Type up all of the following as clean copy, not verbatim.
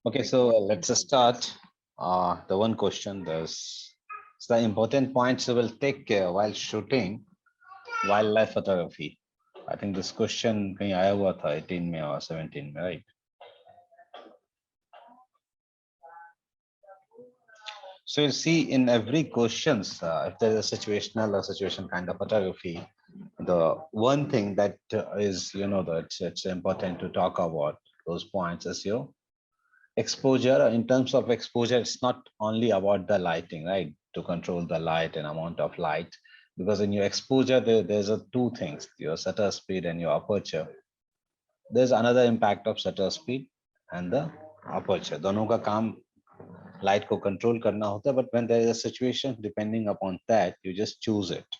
Okay, so let's start. The one question, there's the important points you will take care while shooting wildlife photography. I think this question कहीं आया हुआ था 18 में or 17 में, right? So you see in every questions, if there is a situational or situation kind of photography, the one thing that is, that it's important to talk about those points is your exposure. In terms of exposure, it's not only about the lighting, right? To control the light and amount of light, because in your exposure there's a two things, your shutter speed and your aperture. There's another impact of shutter speed and the aperture. दोनों का काम light को control करना होता है, but when there is a situation depending upon that, you just choose it,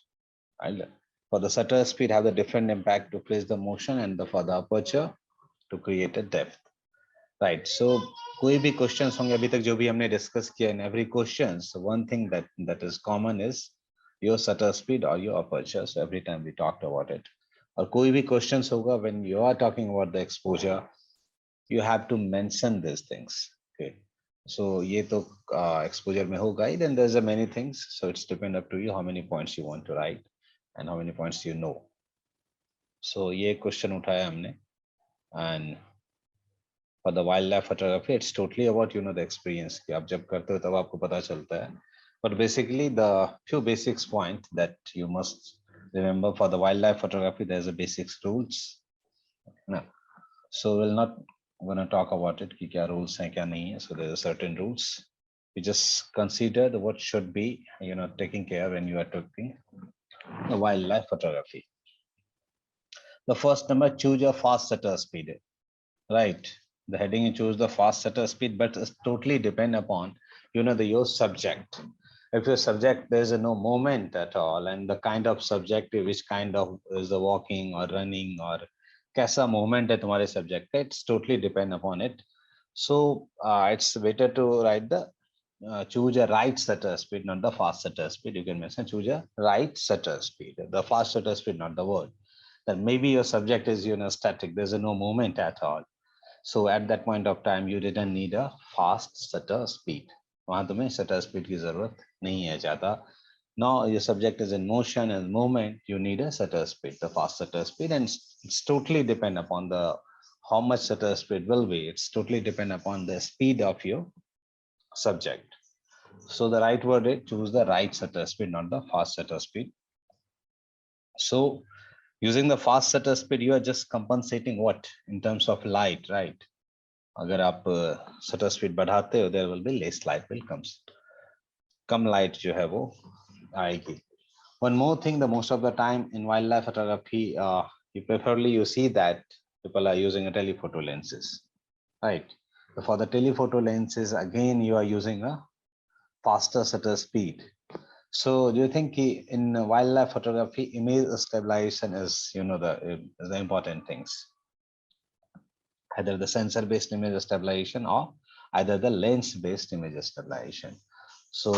right? For the shutter speed have the different impact to place the motion, and for the aperture to create a depth. Right so कोई भी questions होंगे अभी तक जो भी हमने discuss किया in every questions, one thing that is common is your shutter speed और your aperture. So every time we talked about it. और कोई भी क्वेश्चंस होगा when you are talking about the exposure, you have to mention this things. Okay, so ये तो exposure में होगा ही. Then there is a many things, so it's depend up to you how many points you want to right and how many points you know. So ये question उठाया हमने. And for the wildlife photography, it's totally about the experience कि आप जब करते हो तब आपको पता चलता है. But basically the few basics point that you must remember for the wildlife photography, there's a basics rules. No. So we'll not gonna talk about it कि क्या rules हैं क्या नहीं है. So there's a certain rules. You just consider what should be taking care when you are taking the wildlife photography. The first number, choose your fast shutter speed. Right, the heading you choose the fast shutter speed, but it's totally depend upon your subject. If your subject there's no movement at all, and the kind of subject which kind of is the walking or running or कैसा movement है तुम्हारे subject पे, it's totally depend upon it. So it's better to write the choose a right shutter speed, not the fast shutter speed. You can mention choose a right shutter speed, the fast shutter speed, not the word. Then maybe your subject is static, there's no movement at all. So at that point of time you didn't need a fast shutter speed. वहां तुम्हें shutter speed की जरूरत नहीं है ज्यादा. Now your subject is in motion and movement, you need a shutter speed, the fast shutter speed, and it's totally depend upon the how much shutter speed will be. It's totally depend upon the speed of your subject. So the right word is choose the right shutter speed, not the fast shutter speed. So using the fast shutter speed, you are just compensating what in terms of light, right? अगर आप shutter speed बढ़ाते हो, there will be less light will comes, कम light जो है वो आएगी. One more thing, the most of the time in wildlife photography, you preferably you see that people are using a telephoto lenses, right? So for the telephoto lenses, again you are using a faster shutter speed. So do you think in wildlife photography, image stabilization is the important things? Either the sensor based image stabilization or either the lens based image stabilization. So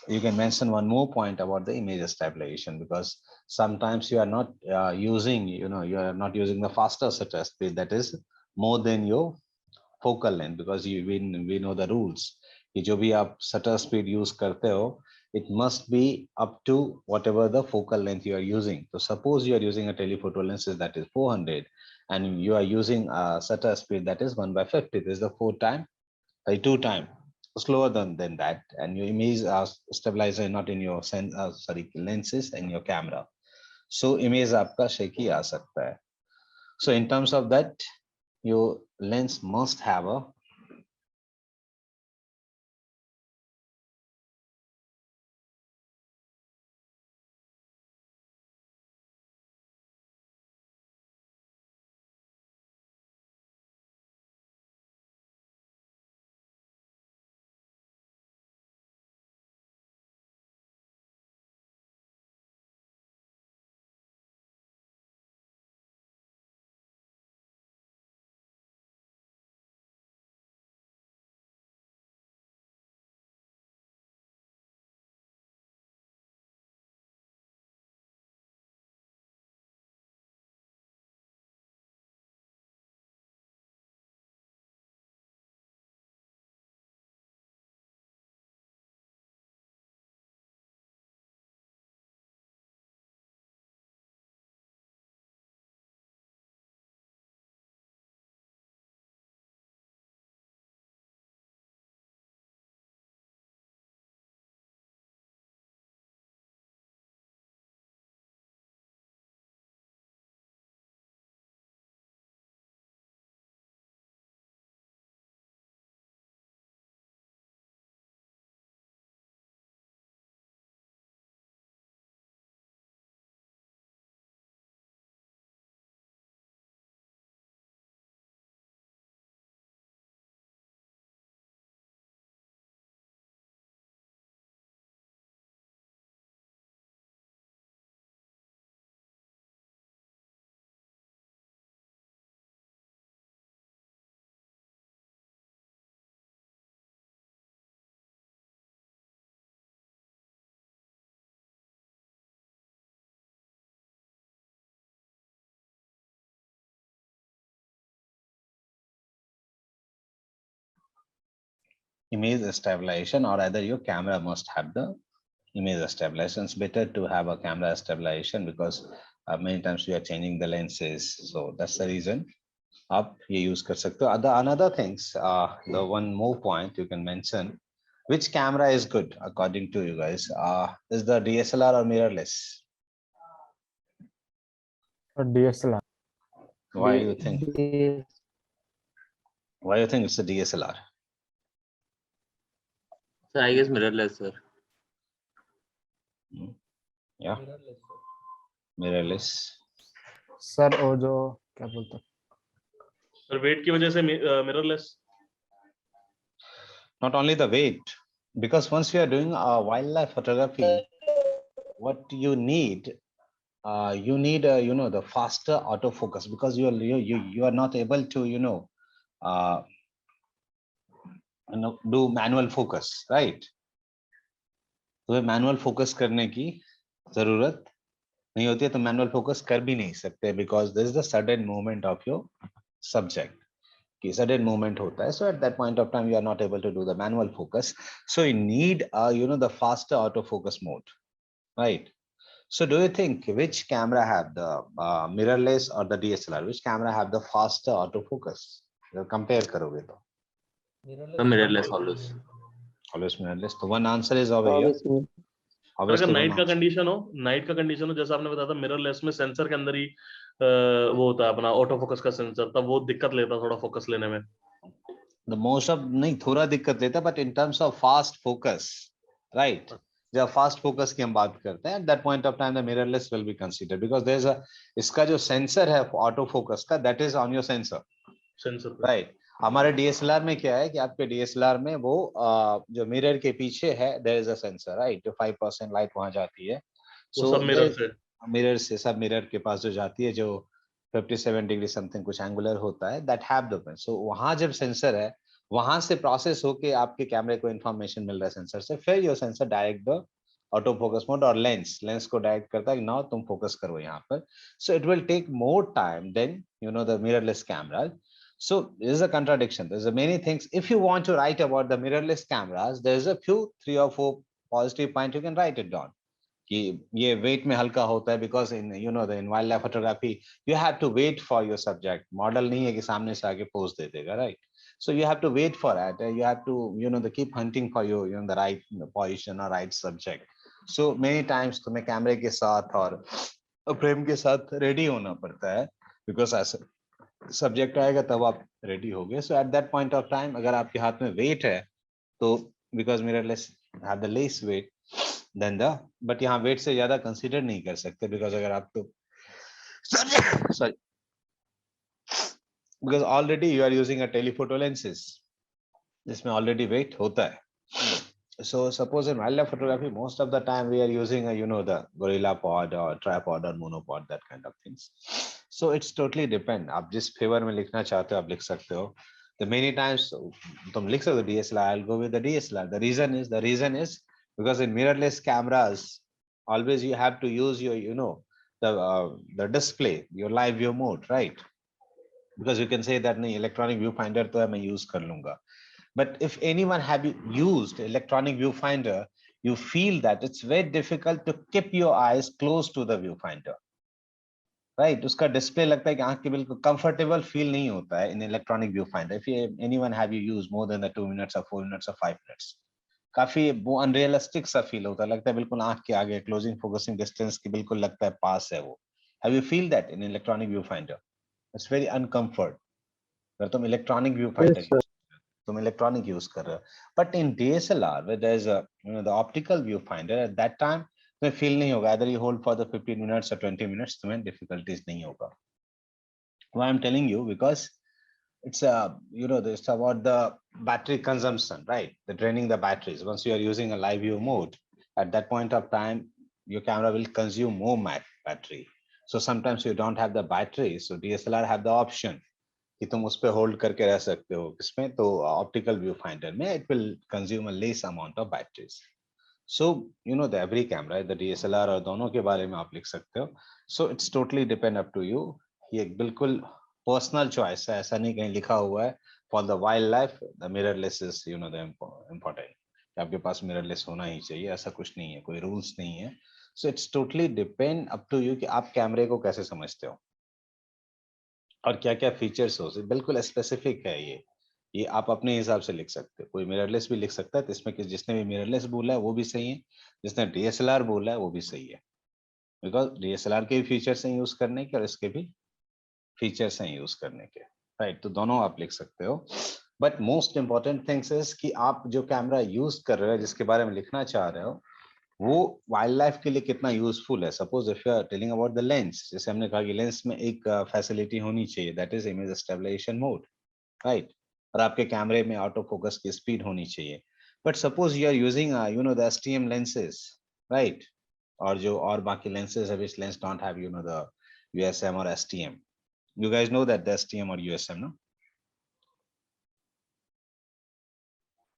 you can mention one more point about the image stabilization, because sometimes you are not using you are not using the faster shutter speed that is more than your focal length, because we know the rules कि जो भी आप shutter speed use करते हो, it must be up to whatever the focal length you are using. So suppose you are using a telephoto lens that is 400 and you are using a shutter speed that is 1/50. This is the 2 time slower than that, and your image stabilizer not in your lenses in your camera. So image आपका shaky आ सकता है. So in terms of that, your lens must have a image stabilization, or either your camera must have the image stabilization. It's better to have a camera stabilization because many times we are changing the lenses, so that's the reason आप ये use कर सकते हो. Another things, the one more point you can mention, which camera is good according to you guys? Is the DSLR or mirrorless? DSLR. Why you think? Why you think it's a DSLR? So I guess mirrorless, sir. Yeah, mirrorless. Sir वो जो क्या बोलते हैं, sir wait की वजह से mirrorless. Not only the weight, because once you are doing wildlife photography, what you need, you know, the faster autofocus, because you are not able to do manual focus, right? तो manual focus करने की जरूरत नहीं होती है, तो manual focus कर भी नहीं सकते, because this is the sudden movement of your subject, कि सडन मूवमेंट होता है. So at that point of time you are not able to do the manual focus, so you need the faster auto focus mode, right? So do you think which camera have the mirrorless or the DSLR? Which camera have the faster autofocus? Compare करोगे तो Mirrorless always. always mirrorless. तो one answer is over here. अगर Obviously one night का answer. Condition हो, जैसा आपने बताया था मिररलेस में सेंसर के अंदर ही वो होता है अपना ऑटो फोकस का सेंसर, तब वो दिक्कत लेता थोड़ा फोकस लेने में. The most of नहीं थोड़ा दिक्कत लेता, but in terms of fast focus, right? जब फास्ट फोकस की हम बात करते हैं, at that point of time the mirrorless will be considered, because there's a, इसका जो सेंसर है ऑटो फोकस का, that is on your sensor, right? हमारे डीएसएलआर में क्या है कि आपके डीएसएलआर में वो जो मिरर के पीछे है, there is a sensor, right? जो 5% लाइट वहां जाती है, वो सब मिरर से सब मिरर के पास जो जाती है, जो 57 डिग्री समथिंग कुछ एंगुलर होता है, that have the pen. So वहां जब सेंसर है, वहां से प्रोसेस होके आपके कैमरे को इंफॉर्मेशन मिल रहा है सेंसर से, फिर your sensor direct the auto focus mode, और लेंस को डायरेक्ट करता है कि नाउ तुम फोकस करो यहाँ पर. So it will take more time then the mirrorless camera. So there is a contradiction. There's a many things. If you want to write about the mirrorless cameras, there's a few 3 or 4 positive points you can write it down. कि ये wait में हल्का होता है, because in in wildlife photography you have to wait for your subject. Model नहीं है कि सामने से आके पोज दे देगा, right? So you have to wait for that. You have to keep hunting for your the right position or right subject. So many times तुम्हें कैमरे के साथ और फ्रेम के साथ रेडी होना पड़ता है, because ऐसा सब्जेक्ट आएगा तब आप रेडी हो गए. So at that point of time अगर आपके हाथ में वेट है तो, because mirrorless have the less weight than the, but यहाँ वेट से ज्यादा कंसीडर नहीं कर सकते, बिकॉज अगर आप तो sorry, because already you are using a telephoto lenses जिसमें ऑलरेडी वेट होता है. So suppose in wildlife photography, most of the time we are using the gorilla pod or tripod or monopod, that kind of things. So it's totally depend. आप जिस favor में लिखना चाहते हो आप लिख सकते हो. The many times तुम लिख सकते हो DSLR, I'll go with the DSLR. The reason is because in mirrorless cameras, always you have to use your the display, your live view mode, right? Because you can say that नहीं electronic viewfinder तो है मैं use कर लूंगा. But if anyone have used electronic viewfinder, you feel that it's very difficult to keep your eyes close to the viewfinder, right? उसका display लगता है कि आँख के बिल्कुल comfortable feel नहीं होता है in electronic viewfinder. If anyone have you used more than the 2 minutes or 4 minutes or 5 minutes, काफी वो unrealistic सा feel होता है, लगता है बिल्कुल आँख के आगे, closing focusing distance की बिल्कुल लगता है पास है वो. Have you feel that in electronic viewfinder? It's very uncomfort. अगर तुम electronic viewfinder तुम इलेक्ट्रॉनिक यूज कर रहे हो, but in DSLR where there is a the optical viewfinder, at that time तुम्हें फील नहीं होगा, either you hold for the 15 minutes or 20 minutes, तुम्हें डिफिकल्टीज नहीं होगा. Why I'm telling you, because it's it's about the battery consumption, right? The draining the batteries. Once you are using a live view mode, at that point of time your camera will consume more battery. So sometimes you don't have the battery, so DSLR have the option कि तुम उस पे hold करके रह सकते हो. किसमें? तो ऑप्टिकल व्यू फाइंडर में it will consume a less amount of batteries. So the every camera, the DSLR और दोनों के बारे में आप लिख सकते हो. So it's totally depend up to you. ये बिल्कुल पर्सनल चॉइस है, ऐसा नहीं कहीं लिखा हुआ है for the wildlife, the mirrorless is the important. आपके पास mirrorless होना ही चाहिए, ऐसा कुछ नहीं है, कोई rules नहीं है. So it's totally depend up to you कि आप कैमरे को कैसे समझते हो और क्या क्या फीचर्स हो. बिल्कुल स्पेसिफिक है ये आप अपने हिसाब से लिख सकते हो. कोई मिररलेस भी लिख सकता है, तो इसमें कि जिसने भी मिररलेस बोला है वो भी सही है, जिसने डीएसएलआर बोला है वो भी सही है, बिकॉज डीएसएलआर के भी फीचर्स हैं यूज करने के और इसके भी फीचर्स हैं यूज करने के, राइट. तो दोनों आप लिख सकते हो. But most important things is कि आप जो कैमरा यूज कर रहे हो, जिसके बारे में लिखना चाह रहे हो, वो वाइल्ड लाइफ के लिए कितना यूजफुल है. Suppose if you are telling about the lens, जैसे हमने कहा कि लेंस में एक फैसिलिटी होनी चाहिए, that is image stabilization mode, right. और आपके कैमरे में ऑटो फोकस की स्पीड होनी चाहिए. But suppose you are using the STM lenses, right. और जो और बाकी लेंसेज है which lens don't have the USM or STM. You guys know that the STM or USM, no?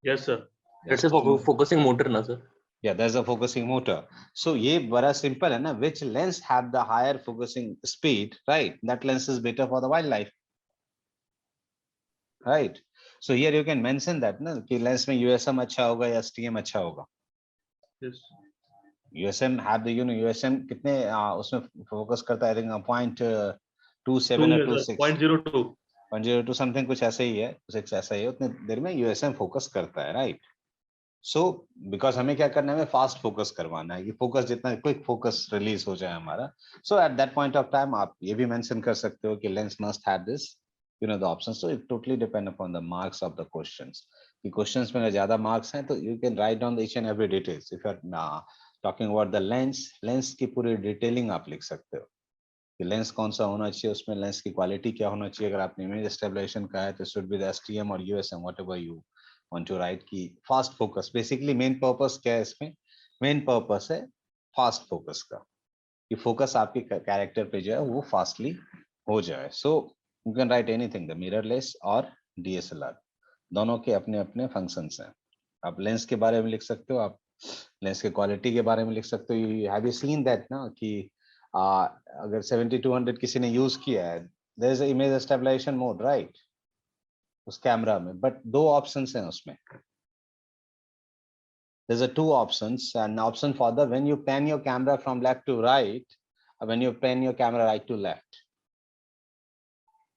Yes sir. It's a focusing motor ना sir. Yeah, there's a focusing motor. So ये बड़ा simple है ना, which lens have the higher focusing speed, right? That lens is better for the wildlife, right? So here you can mention that ना कि lens में USM अच्छा होगा या STM अच्छा होगा. Yes. USM have the USM कितने उसमें फोकस करता है, I think 0.27 or 26. 0.02. 0.02 समथिंग कुछ ऐसा ही है, कुछ ऐसा ही है, उतने देर में USM फोकस करता है, राइट. सो बिकॉज हमें क्या करना है, हमें फास्ट फोकस करवाना है, कि फोकस जितना क्विक फोकस रिलीज हो जाए हमारा. So at that point of time आप ये भी मेंशन कर सकते हो कि lens must have this the option. So it totally depend upon the marks of the questions. कि क्वेश्चंस में अगर ज्यादा मार्क्स हैं तो you can write down each and every details. If you are talking about the lens की पूरी detailing आप लिख सकते हो कि लेंस कौन सा होना चाहिए, उसमें लेंस की क्वालिटी क्या होना चाहिए. अगर आपने इमेज स्टेबलाइजेशन का है तो शुड बी द एसटीएम और USM, whatever you want to write. की fast focus basically main purpose क्या है इसमें, मेन पर्पस है फास्ट फोकस का, कि फोकस आपके कैरेक्टर पे जो है वो फास्टली हो जाए. So you can right anything, the mirrorless और डीएसएलआर दोनों के अपने अपने फंक्शंस हैं. आप लेंस के बारे में लिख सकते हो, आप लेंस के क्वालिटी के बारे में लिख सकते हो. You have you seen that ना कि अगर 7200 किसी ने यूज किया है, there is a image stabilization mode, right, उस कैमरा में. बट दो ऑप्शंस हैं उसमें. there's a two options, an option for the when you pan your camera from left to right, when you pan your camera right to left.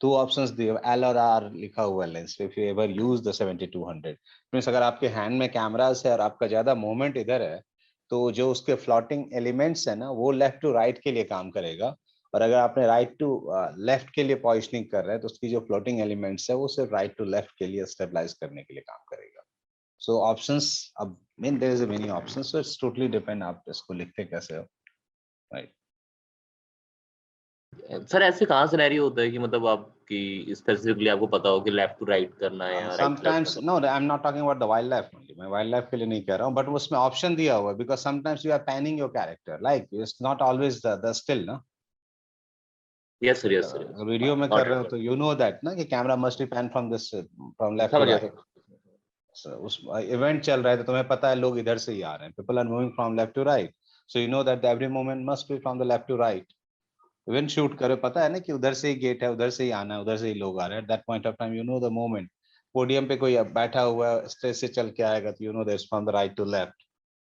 Two options दिए, L और R लिखा हुआ है lens पे. if you ever use the 7200 means अगर आपके hand में camera से और आपका ज्यादा मूवमेंट इधर है, तो जो उसके फ्लोटिंग एलिमेंट्स है ना, वो लेफ्ट टू राइट के लिए काम करेगा. और अगर आपने राइट टू लेफ्ट के लिए पोजिशनिंग कर रहे हैं, तो उसकी जो फ्लोटिंग एलिमेंट्स है वो सिर्फ राइट टू लेफ्ट के लिए स्टेबलाइज करने के लिए काम करेगा. सो ऑप्शंस, अब mean there is many options, so it's totally depend आप इसको लिखते कैसे हो, राइट. सर ऐसे कहाँ सिनेरियो होता है कि मतलब आपकी स्पेसिफिकली आपको पता हो कि लेफ्ट टू राइट करना है या right sometimes no, I'm not talking about the wildlife only. मैं wildlife के लिए नहीं कह रहा हूँ, but उसमें ऑप्शन दिया हुआ है, because sometimes you are panning your character, like it's not always the still, ना. Yes sir, yes sir. अगर वीडियो में कर रहे हो तो you know that ना कि camera must be pan from this from left to समझ गया right. So, उस इवेंट चल रहा है तो तुम्हें पता है लोग इधर से ही आ रहे हैं, people are moving from left to right, so you know that every movement must be from the left to right. Event shoot करे, पता है ना कि उधर से ही गेट है, उधर से ही आना है, उधर से ही लोग आ रहे हैं. Eight that point of time you know the moment. Podium पे कोई बैठा हुआ है, स्टेज से चल के आएगा तो you know that's from the right to left.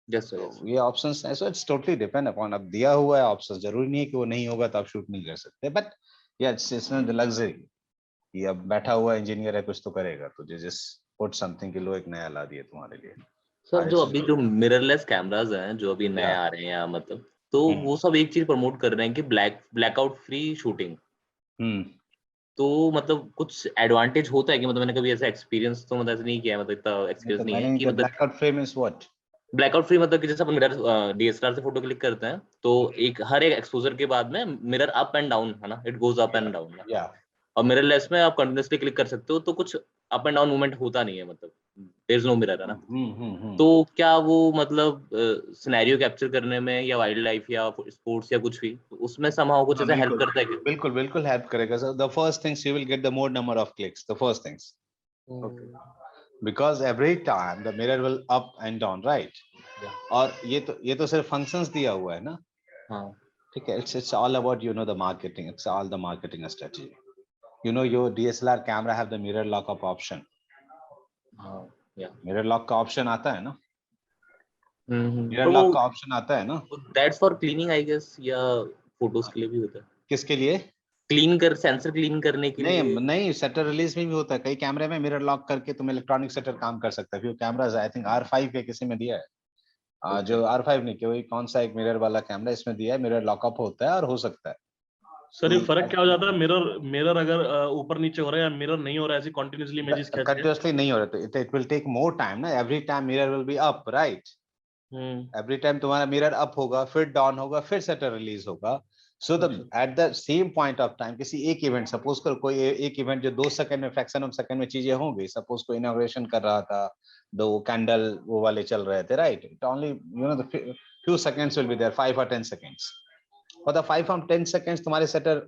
Yes sir. ये ऑप्शंस हैं. So it's totally depend upon, अब दिया हुआ है ऑप्शंस, जरूरी नहीं है कि वो नहीं होगा तो आप शूट नहीं कर सकते. बट या इट्स नॉट द लग्जरी कि अब बैठा हुआ इंजीनियर है, कुछ तो करेगा, तो जस्ट पुट समथिंग कि लो एक नया ला दिए तुम्हारे लिए. सर जो अभी जो मिररलेस कैमरास हैं जो अभी नए आ रहे हैं, मतलब तो वो सब एक चीज प्रमोट कर रहे हैं कि ब्लैकआउट फ्री शूटिंग. तो मतलब कुछ एडवांटेज होता है कि मतलब मैंने कभी ऐसा एक्सपीरियंस तो मतलब नहीं किया, मतलब इतना एक्सपीरियंस नहीं है कि मतलब blackout frame is what. Blackout free मतलब कि जैसे अपन मिरर डीएसएलआर से फोटो क्लिक करते हैं तो एक हर एक एक्सपोजर के बाद में मिरर अप एंड डाउन है ना, it goes up and down. या और मिररलेस में आप कंटिन्यूअसली क्लिक कर सकते हो तो कुछ अप एंड डाउन मूवमेंट होता नहीं है, मतलब देयर इज नो मिरर है ना. तो क्या वो मतलब सिनेरियो कैप्चर करने में या वाइल्ड लाइफ या स्पोर्ट्स या कुछ भी उसमें समहाउ कुछ ऐसा हेल्प करता है क्या? बिल्कुल बिल्कुल हेल्प करेगा sir. The first things you will get the more number of clicks, the first things, because every time the mirror will up and down, right? और ये तो सिर्फ फंक्शंस दिया हुआ है ना. हाँ ठीक है. It's all about the marketing. It's all the marketing strategy. You know your DSLR camera have the mirror lock up option. Yeah. Mirror lock का option आता है ना? Mirror पर lock का option आता है ना? That's for cleaning I guess, या फोटोज के लिए भी होता है? किसके लिए? क्लीन कर, सेंसर क्लीन करने के लिए? नहीं, शटर रिलीज में भी होता है। कई कैमरे में मिरर लॉक करके तुम इलेक्ट्रॉनिक शटर काम कर सकता है। कैमराज आई थिंक R5 के किसी में दिया है, जो R5 नहीं, कोई कौन सा एक मिरर वाला कैमरा इसमें दिया है, मिरर लॉकअप होता है और हो सकता है। सर ये फर्क क्या हो जाता है? मिरर अगर ऊपर नीचे हो रहा है या मिरर नहीं हो रहा है, ऐसी कंटिन्यूअसली इमेजेस खींच रहे हैं, कंटिन्यूअसली नहीं हो रहा, तो it will take more time ना। Every time mirror will be up, right? Every time तुम्हारा मिरर अप होगा, फिर डाउन होगा, फिर शटर रिलीज होगा। So the at the same point of time किसी एक इवेंट, सपोज करो कोई एक इवेंट जो 2 सेकंड में, फ्रैक्शन ऑफ सेकंड में चीजें होंगी। सपोज कोई इनॉग्रेशन कर रहा था, 2 कैंडल वो वाले चल रहे थे, right? It only the few seconds will be there, 5 or 10 seconds. For the 5 or 10 seconds तुम्हारे शटर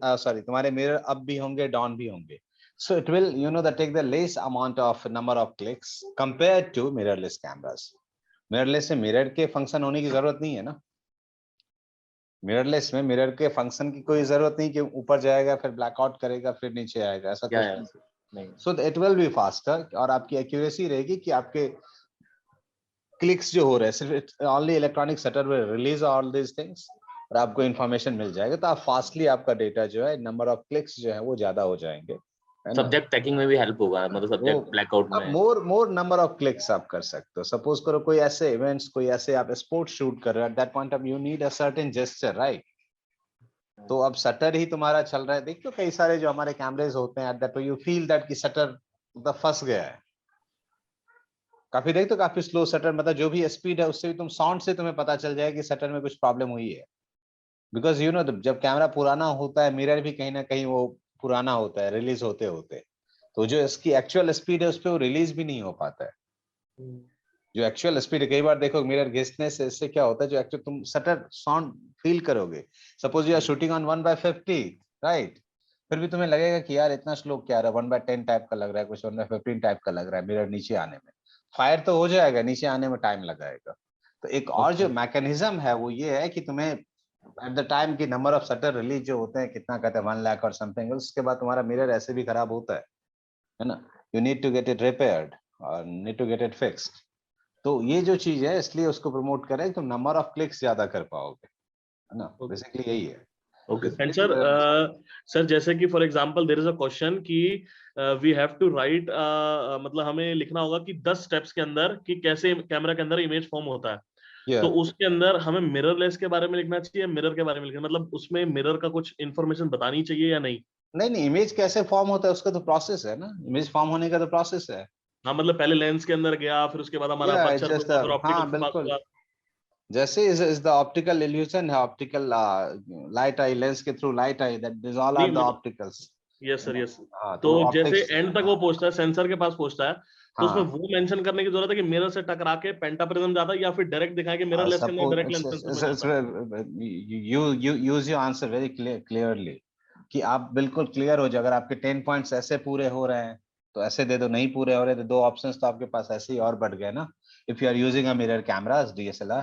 तुम्हारे मिरर अप भी होंगे, डाउन भी होंगे। So it will take the less amount of number of clicks compared to mirrorless cameras. Mirrorless में mirror के function होने की जरूरत नहीं है ना। मिररलेस में मिरर के फंक्शन की कोई जरूरत नहीं कि ऊपर जाएगा फिर ब्लैकआउट करेगा फिर नीचे आएगा, ऐसा कुछ नहीं। सो इट विल बी फास्टर और आपकी एक्यूरेसी रहेगी कि आपके क्लिक्स जो हो रहे हैं सिर्फ only electronic shutter will release all this things और आपको इन्फॉर्मेशन मिल जाएगा, तो आप फास्टली आपका डेटा जो है, नंबर ऑफ क्लिक्स जो है वो ज्यादा हो जाएंगे। सब्जेक्ट ट्रैकिंग में भी हेल्प होगा, मतलब सब्जेक्ट ब्लैकआउट में मोर नंबर ऑफ क्लिक्स आप कर सकते हो। सपोज करो कोई ऐसे इवेंट्स, कोई ऐसे आप स्पोर्ट्स शूट कर रहे हो, at that point of you need a certain gesture, right? तो अब शटर ही तुम्हारा चल रहा है। देखो कई सारे जो हमारे कैमरेज होते हैं, at that you feel that कि शटर मतलब फंस गया है। काफी देख तो काफी स्लो शटर, मतलब जो भी स्पीड है उससे भी तुम साउंड से तुम्हें पता चल जाए कि शटर में कुछ प्रॉब्लम हुई है। बिकॉज जब कैमरा पुराना होता है, मिरर भी कहीं ना कहीं वो पुराना होता है रिलीज होते होते, तो जो इसकी एक्चुअल स्पीड है उस पर वो रिलीज भी नहीं हो पाता है। जो एक्चुअल स्पीड है, कई बार देखो मिरर घिसने से इससे क्या होता है, जो एक्चुअल तुम शटर साउंड फील करोगे, suppose you are shooting on 1/50, right? फिर भी तुम्हें लगेगा कि यार इतना स्लो क्या रहा है, 1/10 टाइप का लग रहा है, कुछ 1/15 टाइप का लग रहा है मिरर नीचे आने में। फायर तो हो जाएगा, नीचे आने में टाइम लगाएगा। तो एक और जो मैकेनिज्म है वो ये है कि तुम्हें एट द टाइम की नंबर ऑफ शटर रिलीज जो होते हैं, कितना कहते हैं 1 लाख और समथिंग, उसके बाद तुम्हारा मिरर ऐसे भी खराब होता है ना। You need to get it repaired और need to get it fixed. तो ये जो चीज है इसलिए उसको प्रमोट करें, तुम नंबर ऑफ क्लिक्स ज्यादा कर पाओगे, है ना। बेसिकली यही है। ओके। एंड सर जैसे कि for example there is a question कि वी हैव टू राइट, मतलब हमें लिखना होगा कि 10 स्टेप्स के अंदर कि कैसे कैमरा के अंदर इमेज फॉर्म होता है। तो उसके अंदर हमें मिररलेस के बारे में लिखना चाहिए, मिरर के बारे में लिखना, मतलब उसमें मिरर का कुछ इंफॉर्मेशन बतानी चाहिए या नहीं? नहीं, इमेज कैसे फॉर्म होता है उसका तो प्रोसेस है ना, इमेज फॉर्म होने का तो प्रोसेस है। हाँ, मतलब पहले लेंस के अंदर गया, फिर उसके बाद हमारा अपर्चर जस्ट हुआ, फिर ऑप्टिकल हाँ के पास बिल्कुल। हुआ। जैसे इज द ऑप्टिकल इल्यूजन है, ऑप्टिकल लाइट आई, लेंस के थ्रू लाइट आई, दैट दिस ऑल आर नहीं द मतलब, ऑप्टिकल्स। Yes sir, yes. हाँ तो तो जैसे ऑप्टिक्स, एंड तक वो पहुंचता है, सेंसर के पास पहुंचता है, तो उसमें हाँ वो मेंशन करने की जरूरत है कि मिरर से टकरा के पेंटाप्रिज्म जाता है, या फिर डायरेक्ट दिखाए कि मिरर लेस के अंदर डायरेक्ट लेंस सेंसर में जाता है? you use your answer very clearly कि आप बिल्कुल क्लियर हो जाए। अगर आपके 10 पॉइंट्स ऐसे पूरे हो रहे हैं तो ऐसे दे दो, नहीं पूरे हो रहे तो 2 ऑप्शंस तो आपके पास ऐसे ही और बढ़ गए ना, if you are using a mirror cameras DSLR।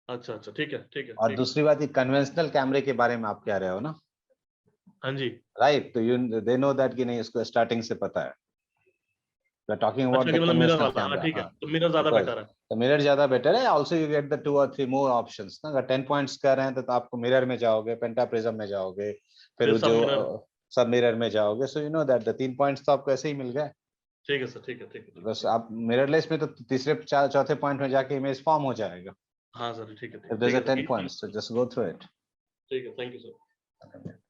अच्छा अच्छा, ठीक है ठीक है और ठीक है। दूसरी बात, ये कन्वेंशनल कैमरे के बारे में आप कह रहे हो ना, हाँ जी। राइट? तो दे नो दैट कि नहीं, इसको स्टार्टिंग से पता है। वी आर टॉकिंग अबाउट अच्छा, द कि मतलब मिरर कन्वेंशनल वाला, हाँ कैमरा, ठीक है, हाँ। तो मिरर ज्यादा बिकॉज बेटर है। तो मिरर ज्यादा बेटर है। Also you get the 2 or 3 more options ना। अगर 10 पॉइंट्स कर रहे हैं तो आपको मिरर में जाओगे, पेंटाप्रिज्म में जाओगे, फिर फिर वो सब जो मिरर। सब मिरर में जाओगे। So you know that the 3 points तो आपको ऐसे ही मिल गए। ठीक है सर, ठीक है ठीक है ठीक बस है। आप मिररलेस में तो तीसरे चौथे पॉइंट में जाके इमेज फॉर्म हो जाएगा। हाँ सर, ठीक है इफ ठीक देयर है इज अ ठीक 10 है points so just go through it. ठीक है, thank you sir.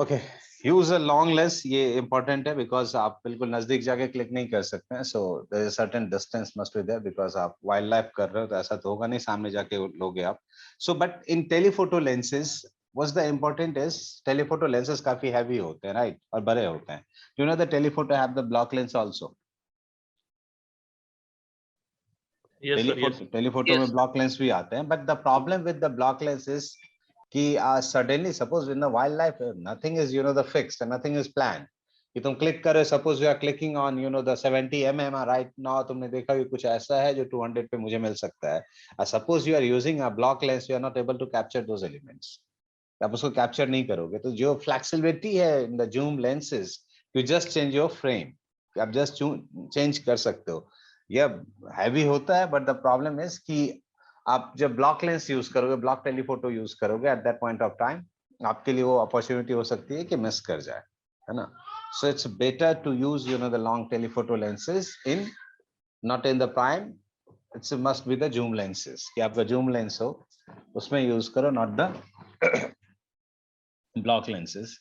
Okay, use a long lens, ये इंपॉर्टेंट है बिकॉज आप बिल्कुल नजदीक जाके क्लिक नहीं कर सकते हैं, so there is certain distance must be there, because आप वाइल्ड लाइफ कर रहे हो तो ऐसा तो होगा नहीं सामने जाके लोगे आप. So but in telephoto lenses what's the important is, telephoto lenses काफी हैवी होते हैं, राइट, और बड़े होते हैं. You know the telephoto have the block lens also. Yes sir, yes. Telephoto में ब्लॉक लेंस भी आते हैं, but the problem with the block lens is कि suddenly suppose in the wildlife nothing is you know the fixed, nothing is plan. कि तुम click कर रहे हो, suppose you are clicking on you know the 70 mm right now, तुमने देखा कि कुछ ऐसा है जो 200 पे मुझे मिल सकता है. Suppose you are using a block lens, you are not able to capture those elements, आप उसको कैप्चर नहीं करोगे. तो जो फ्लेक्सिबिलिटी है in the zoom lenses, you just change your frame, आप जस्ट चेंज कर सकते हो. यह हैवी होता है, बट द प्रॉब्लम इज कि आप जब ब्लॉक लेंस यूज करोगे, ब्लॉक टेलीफोटो यूज करोगे, eight that point of time आपके लिए वो अपॉर्चुनिटी हो सकती है कि मिस कर जाए, है ना. So it's better to use you know the long telephoto lenses in, not in the prime. It's must be the zoom lenses, कि आपका जूम लेंस हो उसमें यूज करो, not the block lenses.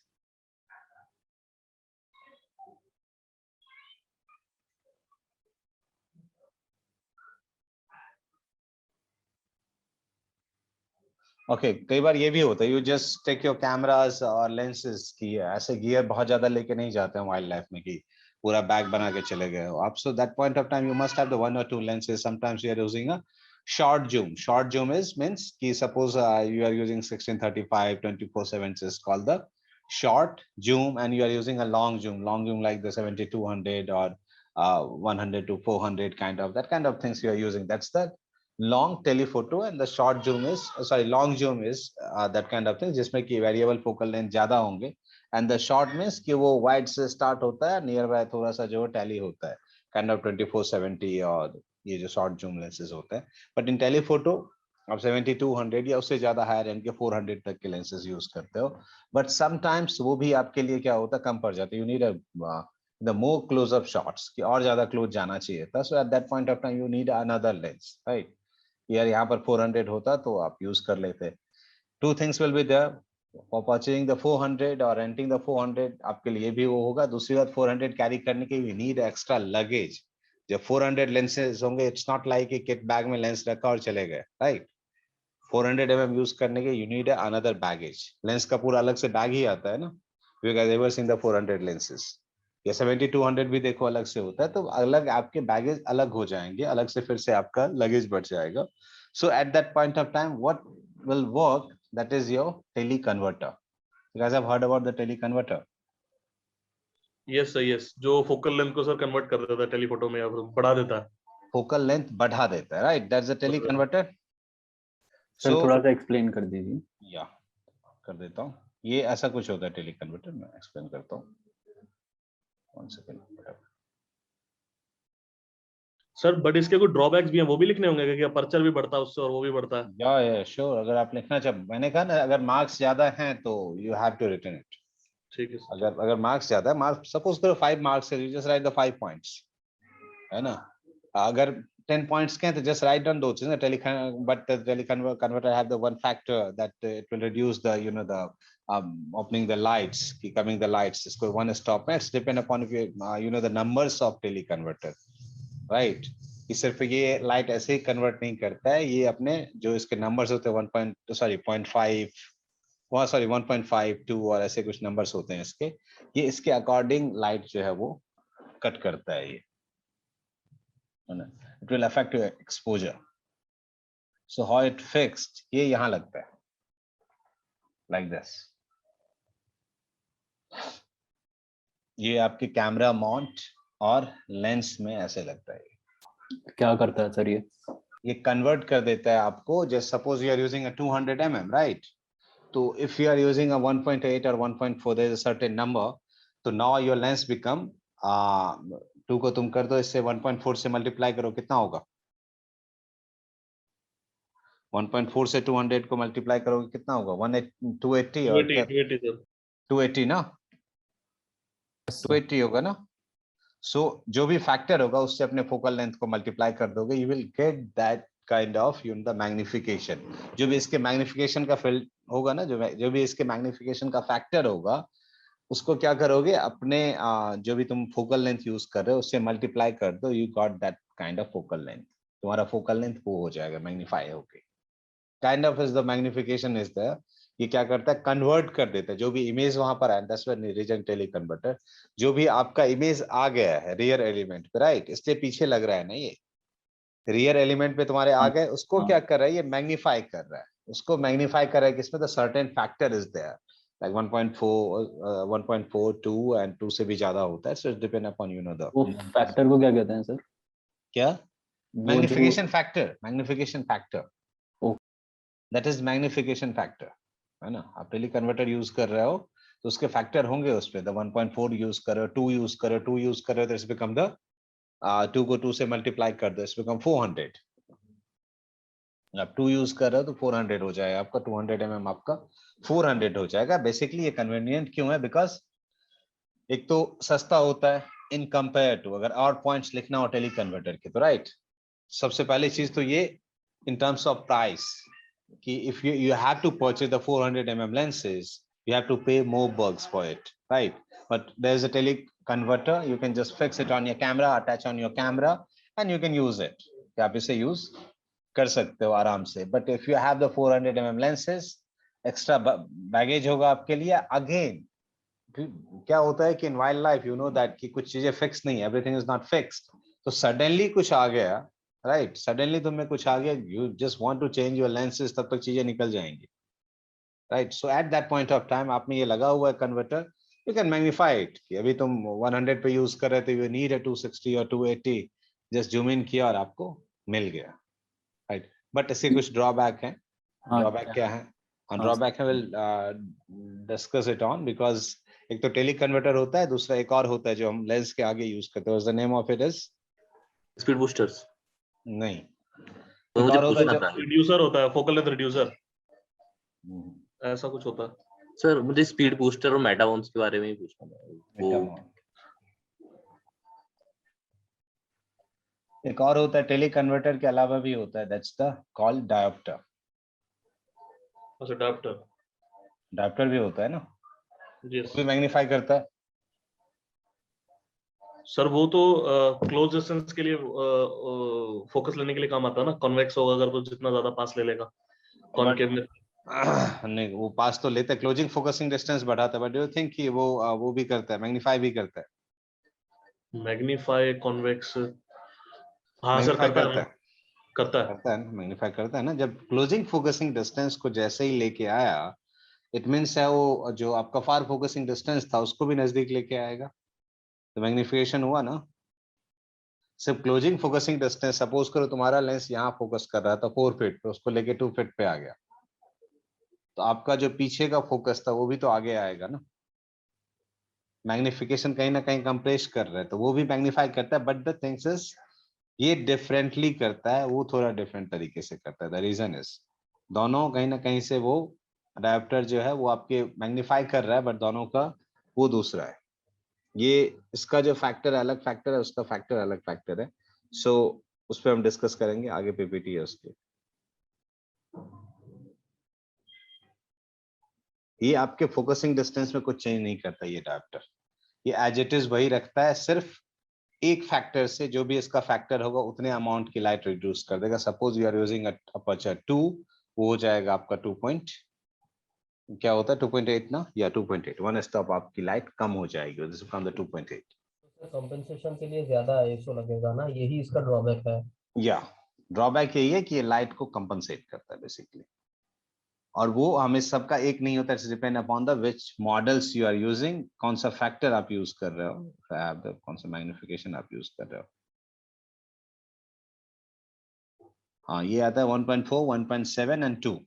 Okay, कई बार ये भी होता है, you just take your cameras और लेंसेज की ऐसे गियर बहुत ज्यादा लेके नहीं जाते हैं वाइल्ड लाइफ में कि पूरा बैग बना के चले गए हो आप. So that point of time you must have the one और to lenses. Sometimes you are using a short zoom. Short zoom is means कि suppose you are using 1635 24/7 is called the short zoom, and you are using a long zoom like the 7200 or 100 to 400 kind of, that kind of things you are using. That's the long telephoto. And the short zoom is long zoom is that kind of thing जिसमें कि variable focal length ज्यादा होंगे. And the short means कि वो wide से start होता है, near by थोड़ा सा जो tally होता है, kind of 2470 और ये जो short zoom lenses होते हैं. But in telephoto आप 7200 या उससे ज्यादा हायर एंड के 400 तक के लेंसेज यूज करते हो. बट समटाइम्स वो भी आपके लिए क्या होता है, कम पड़ जाते. You need the more close up shots कि और ज्यादा क्लोज जाना चाहिए था. So at that point of time you need another lens, right. यार यहाँ पर 400 होता तो आप यूज कर लेते. Two things will be there for purchasing the 400 और रेंटिंग द 400. आपके लिए भी वो होगा. दूसरी बात, 400 कैरी करने के लिए नीड एक्स्ट्रा लगेज. जब 400 लेंसेज होंगे, इट्स नॉट लाइक कि किट बैग में लेंस रखा और चले गए, राइट. 400 mm यूज करने के you need another baggage. Lens का पूरा अलग से बैग ही आता है ना. You guys ever seen the 400 lenses या 7200 भी देखो अलग से होता है. तो अलग आपके बैगेज अलग हो जाएंगे, अलग से फिर से आपका लगेज बढ़ जाएगा. So at that point of time what will work, that is your teleconverter. You guys have heard about the tele converter? Yes sir, yes. जो focal length को सर कन्वर्ट कर देता है टेलीफोटो में, या फिर बढ़ा देता है. Focal length बढ़ा देता है, right? That's the tele converter. Sir थोड़ा सा एक्सप्लेन कर दीजिए. या कर देता हूँ. ये ऐसा कुछ होता है टेली कन्वर्टर, मैं एक्सप्लेन करता हूँ. One second. सर बट इसके कुछ ड्रॉबैक्स भी हैं, वो भी लिखने होंगे कि अपर्चर भी बढ़ता है उससे और वो भी बढ़ता है. या श्योर, अगर आप लिखना चाहे, मैंने कहा ना, अगर मार्क्स ज्यादा हैं तो you have to written it. ठीक है सर. अगर मार्क्स ज्यादा है, मार्क्स सपोज करो 5 मार्क्स है, you just right the 5 points, है ना. अगर 10 पॉइंट्स के हैं तो जस्ट राइट डाउन दो चीजें. But the teleconverter have the one factor that it will reduce the you know the opening the lights, coming the lights. इसको one stop है. It's depend upon you know the numbers of tele converter, right. कि सिर्फ ये light ऐसे ही convert नहीं करता है, ये अपने जो इसके नंबर्स होते हैं 1.5 और ऐसे कुछ नंबर्स होते हैं इसके, ये इसके अकॉर्डिंग लाइट जो है वो कट करता है. ये it will affect your exposure. So how it fixed, ये यहाँ लगता है लाइक दिस. ये आपके कैमरा माउंट और लेंस में ऐसे लगता है. क्या करता है सर ये कन्वर्ट कर देता है आपको. Just suppose you are using a 200 mm, right. तो if you are using a 1.8 और 1.4, there is a certain number. तो नाउ योर लेंस बिकम 2 को तुम कर दो इससे 1.4 से मल्टीप्लाई करो, कितना होगा. 1.4 से 200 को मल्टीप्लाई करोगे कितना होगा, 280 और 280 ना, 280 होगा ना. सो जो भी फैक्टर होगा उससे अपने फोकल लेंथ को मल्टीप्लाई कर दोगे, you will get that kind of you know the magnification. जो भी इसके मैग्निफिकेशन का फील्ड होगा ना, जो भी इसके मैग्निफिकेशन का फैक्टर होगा, उसको क्या करोगे, अपने जो भी तुम फोकल लेंथ यूज कर रहे हो उससे मल्टीप्लाई कर दो, you got that kind of focal length. तुम्हारा फोकल लेंथ वो हो जाएगा मैग्नीफाई होके। Kind of is the magnification is the, ये क्या करता है, कन्वर्ट कर देता है जो भी इमेज वहां पर है, that's why reason teleconverter, जो भी आपका इमेज आ गया है रियर एलिमेंट पे, राइट, इसलिए पीछे लग रहा है ना, ये रियर एलिमेंट पे तुम्हारे आ गए, उसको क्या कर रहा है, ये मैग्नीफाई कर रहा है, उसको मैग्नीफाई कर रहा है किसमें, the certain factor is there, like 1.4 1.42 and 2 से भी ज्यादा होता है, so it depend upon you know the, वो फैक्टर को क्या कहते हैं सर? क्या, वो जो magnification factor, magnification factor, oh, that is magnification factor, है ना। आप टेली कन्वर्टर यूज कर रहे हो तो उसके फैक्टर होंगे उस पे, द 1.4 यूज करो, 2 यूज करो, 2 यूज करो, तो इट्स बिकम द 2 को 2 से मल्टीप्लाई कर दो, इट्स बिकम 400। आप 2 यूज कर रहे हो तो 400 हो जाएगा आपका, 200 आपका 400 हो जाएगा। बेसिकली ये कन्वीनियंट क्यों है, बिकॉज एक तो सस्ता होता है इन कंपेयर टू, अगर और पॉइंट्स लिखना हो टेली कन्वर्टर के तो, राइट। सबसे पहली चीज तो ये इन टर्म्स ऑफ प्राइस, कि if you have to purchase the 400 lenses, you have to pay more bucks for it, right? But there's a tele converter, you can just fix it on your camera, attach on your camera, and you can use it, आप इसे use कर सकते हो आराम से। But if you have the 400 lenses, extra baggage होगा आपके लिए। अगेन क्या होता है कि in wildlife you know that कि कुछ चीजें फिक्स नहीं है, एवरीथिंग इज नॉट फिक्स्ड। तो सडनली कुछ आ गया, राइट, सडनली तुम्हें कुछ आ गया, you just want to change your lenses, तब तक चीजें निकल जाएंगी, right. So at that point of time आप में ये लगा हुआ है converter, you can magnify it, कि अभी तुम 100 पे यूज कर रहे थे, यू नीड है 260 और 280, जस्ट जूम इन किया और आपको मिल गया, राइट। बट इसके कुछ ड्रॉबैक हैं। हाँ ड्रॉबैक क्या है, हाँ ड्रॉबैक है, will discuss it on, because एक तो टेली कन्वर्टर होता है, दूसरा एक और होता है जो हम लेंस के आगे यूज करते हैं, the name of it is, speed boosters. नहीं, तो एक मुझे और होता है पूछना जब, था रिड्यूसर होता है, फोकल लेंथ रिड्यूसर, हम्म, ऐसा कुछ होता है। सर, मुझे स्पीड बूस्टर और मेटावॉन्स के बारे में ही पूछना था वो। एक और होता है टेली कन्वर्टर के अलावा भी होता है, दैट्स द कॉल्ड डायोप्टर। अच्छा, अडाप्टर। डायोप्टर भी होता है ना, जी वो भी मैग्नीफाई करता है। सर, वो तो क्लोज डिस्टेंस के लिए फोकस लेने के लिए काम आता है ना। कॉन्वेक्स होगा अगर तो जितना ज्यादा पास ले लेगा, कॉनकेव में। नहीं, वो पास तो लेता है, क्लोजिंग फोकसिंग डिस्टेंस बढ़ाता है, बट डू यू थिंक कि वो भी करता है, मैग्नीफाई भी करता है? मैग्नीफाई, कॉन्वेक्स, हाँ सर, मैग्नीफाई करता है करता ना, है, करता है। करता है ना, मैग्नीफाई करता है ना। जब क्लोजिंग फोकसिंग डिस्टेंस को जैसे ही लेके आया, इट मीन्स है वो जो आपका फार फोकसिंग डिस्टेंस था उसको भी नजदीक लेके आएगा, तो मैग्निफिकेशन हुआ ना। सिर्फ क्लोजिंग फोकसिंग डिस्टेंस, सपोज करो तुम्हारा लेंस यहाँ फोकस कर रहा था 4 फीट पे, उसको लेके 2 फीट पे आ गया, तो आपका जो पीछे का फोकस था वो भी तो आगे आएगा ना। मैग्निफिकेशन कहीं ना कहीं कंप्रेस कर रहा है, तो वो भी मैग्नीफाई करता है, बट द थिंग्स इज ये डिफरेंटली करता है, वो थोड़ा डिफरेंट तरीके से करता है। द रीजन इज, दोनों कहीं ना कहीं से वो अडेप्टर जो है वो आपके मैग्नीफाई कर रहा है, बट दोनों का वो दूसरा है। ये इसका जो फैक्टर है अलग फैक्टर है, उसका फैक्टर अलग फैक्टर है। सो उस पर हम डिस्कस करेंगे आगे, पीपीटी है उसके। ये आपके फोकसिंग डिस्टेंस में कुछ चेंज नहीं करता ये अडेप्टर, ये एज इट इज वही रखता है, सिर्फ एक फैक्टर से जो भी इसका फैक्टर होगा उतने अमाउंट की लाइट रिड्यूस कर देगा। Suppose you are using aperture 2, वो हो जाएगा आपका 2 पॉइंट, क्या होता है 2.8 ना, या 2.8, वन स्टॉप आपकी लाइट कम हो जाएगी, दिस बिकम द 2.8। कंपनसेशन के लिए ज्यादा आईएसओ लगेगा ना, यही इसका ड्रॉबैक है। या ड्रॉबैक यही है कि ये लाइट को कंपनसेट करता है बेसिकली, और वो हमें सबका एक नहीं होता, it's depend upon the which models you are using, कौन सा फैक्टर आप यूज कर रहे हो, कौन सा मैग्निफिकेशन आप यूज कर रहे हो। हाँ, ये आता है 1.4, 1.7 and 2।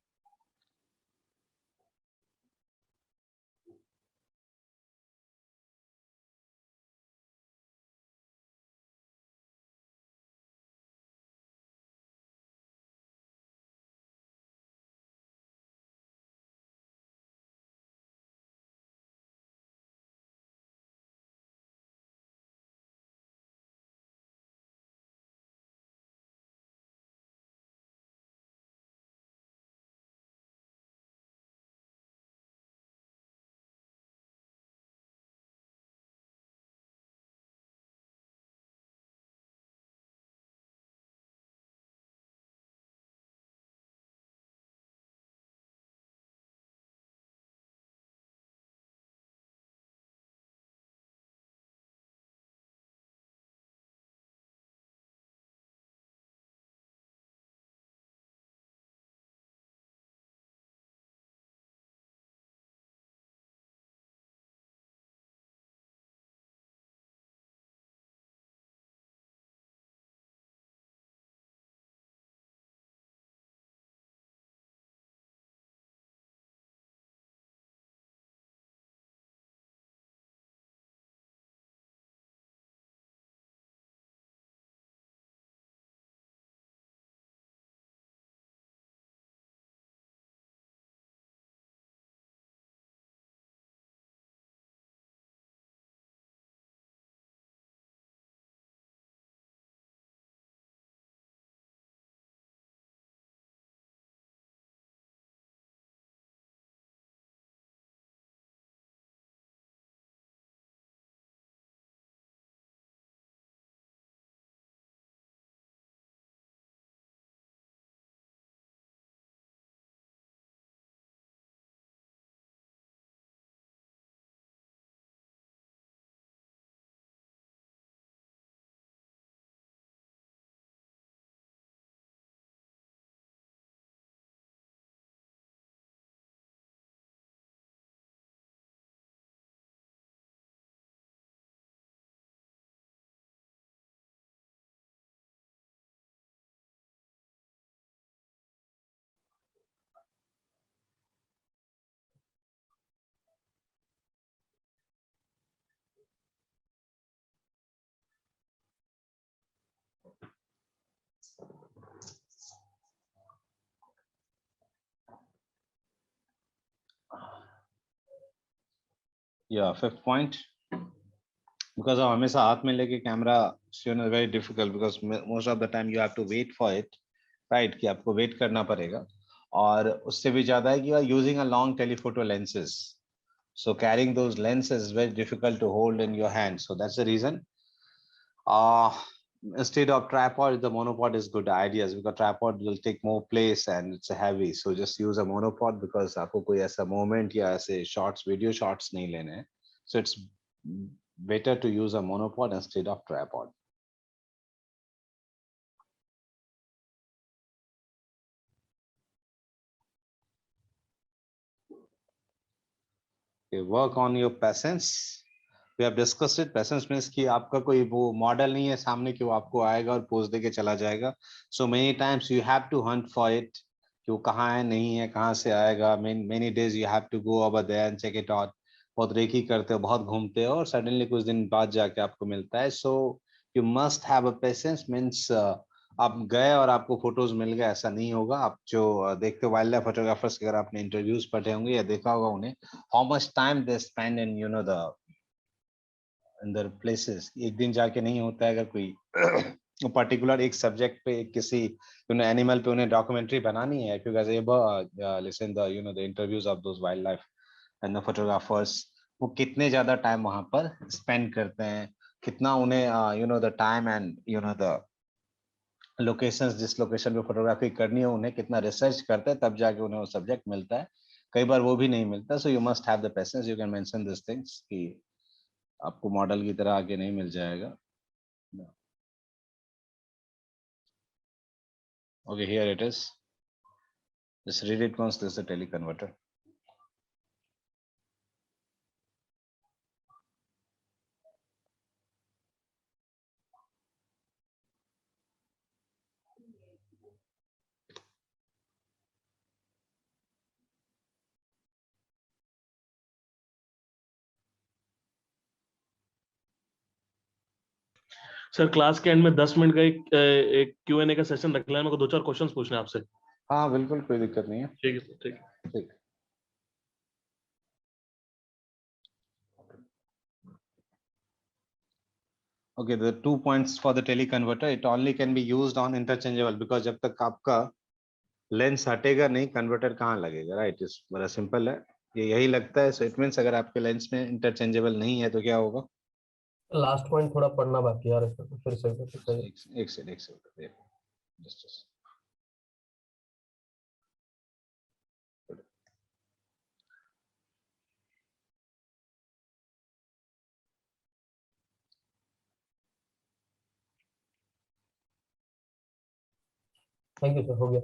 Yeah, fifth point. Because of हमेशा हाथ में लेके camera, very difficult because most of the time you have to wait for it, right? कि आपको wait करना पड़ेगा, और उससे भी ज्यादा है कि you are using a long telephoto lenses, so carrying those lenses is very difficult to hold in your hand. So that's the reason instead of tripod, the monopod is good ideas, because tripod will take more place and it's heavy. So just use a monopod because आपको कोई ऐसा moment या ऐसे shots, video shots नहीं लेने हैं. So it's better to use a monopod instead of tripod. Okay, work on your patience. We have discussed it. Patience means कि आपका कोई वो मॉडल नहीं है सामने कि वो आपको आएगा और पोज देके चला जाएगा. So many times you have to hunt for it, कि वो कहाँ है, नहीं है, कहाँ से आएगा. Many days you have to go over there and check it out. बहुत रेकी करते हो, बहुत घूमते हो, और सडनली कुछ दिन बाद जाके आपको मिलता है. So you must have a patience means आप गए और आपको फोटोज मिल गए, ऐसा नहीं होगा. आप जो देखते हो वाइल्ड लाइफ फोटोग्राफर्स, अगर आपने इंटरव्यूज पढ़े होंगे या देखा होगा उन्हें, how much time they spend in you know the अंदर प्लेसेस. एक दिन जाके नहीं होता है. अगर कोई पर्टिकुलर एक सब्जेक्ट पे, किसी एनिमल पे उन्हें डॉक्यूमेंट्री बनानी है, if you guys ever listen the the interviews of those wildlife and the photographers, वो कितने ज्यादा टाइम वहां पर स्पेंड करते हैं, कितना उन्हें the time and the locations, जिस लोकेशन पे फोटोग्राफी करनी है उन्हें कितना रिसर्च करते हैं, तब जाके उन्हें वो सब्जेक्ट मिलता है. कई बार वो भी नहीं मिलता. So you must have the patience. You can mention this things कि आपको मॉडल की तरह आगे नहीं मिल जाएगा. Okay, here it is. Just read it once. This is a teleconverter. Sir class के एंड में 10 मिनट का एक Q&A का सेशन रख लेना. मेरे को 2-4 क्वेश्चंस पूछने हैं आपसे. हाँ बिल्कुल, कोई दिक्कत नहीं है. ठीक है सर, ठीक है. ठीक. Okay, the 2 points for the teleconverter. It only can be used on interchangeable, because जब तक आपका लेंस हटेगा नहीं, कन्वर्टर कहाँ लगेगा, राइट? इस बड़ा सिंपल है, ये यही लगता है. सो इट मींस अगर आपके लेंस में इंटरचेंजेबल नहीं है तो क्या होगा? लास्ट पॉइंट थोड़ा पढ़ना बाकी है यार, इसको फिर से एक से जस्ट थैंक यू सर, हो गया.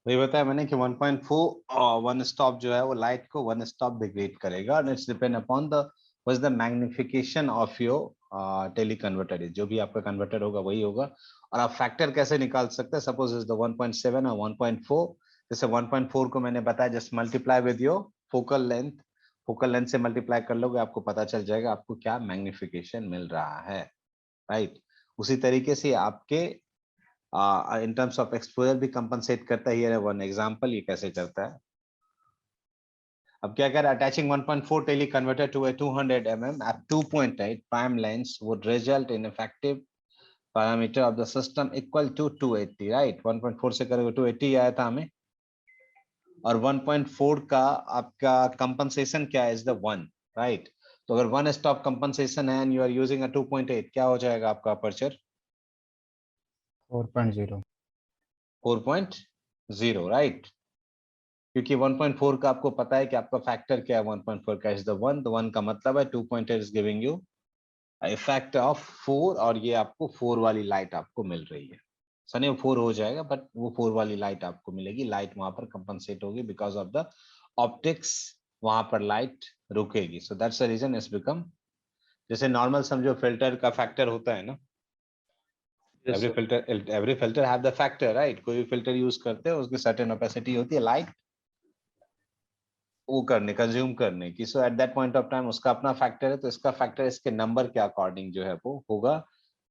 वही बताया मैंने कि 1.4 वन स्टॉप जो है वो लाइट को वन स्टॉप डिग्रेड करेगा, and it's depend upon the what is the magnification of your टेलीकन्वर्टर. जो भी आपका कन्वर्टर होगा वही होगा. और आप फैक्टर कैसे निकाल सकते हैं? सपोज इज द 1.7 और 1.4. जैसे 1.4 को मैंने बताया, just multiply with your focal length. Focal length से मल्टीप्लाई कर लोगे, आपको पता चल जाएगा आपको क्या मैग्निफिकेशन मिल रहा है, राइट? उसी तरीके से आपके in terms of exposure भी compensate करता है. Here one example, ये कैसे करता है? अब क्या कर, attaching 1.4 teleconverter to a 200 mm at 2.8 prime lens would result in effective parameter of the system equal to 280, right? 1.4 से करोगे 280 आया था हमें, और 1.4 का आपका compensation क्या है? Is the 1, right? तो अगर 1 stop compensation है and you are using a 2.8, क्या हो जाएगा आपका aperture? 4.0. 4.0, राइट? क्योंकि 1.4 का आपको पता है कि आपका फैक्टर क्या है. 1.4 का इज द 1. तो 1 का मतलब है 2.8 is giving you a factor of 4, और ये आपको 4 वाली लाइट आपको मिल रही है. सनी 4 हो जाएगा, बट वो 4 वाली लाइट आपको मिलेगी. लाइट वहां पर कंपनसेट होगी बिकॉज ऑफ द ऑप्टिक्स, वहां पर लाइट रुकेगी. So that's the reason it's become, जैसे नॉर्मल समझो फिल्टर का फैक्टर होता है ना. Yes, every filter have the factor, right? कोई भी फिल्टर यूज करते हैं उसकी सर्टेन ओपेसिटी होती है. लाइट वो करने कंज्यूम करने की, so at that point of time उसका अपना फैक्टर है, तो इसका फैक्टर इसके नंबर के अकॉर्डिंग जो है वो होगा।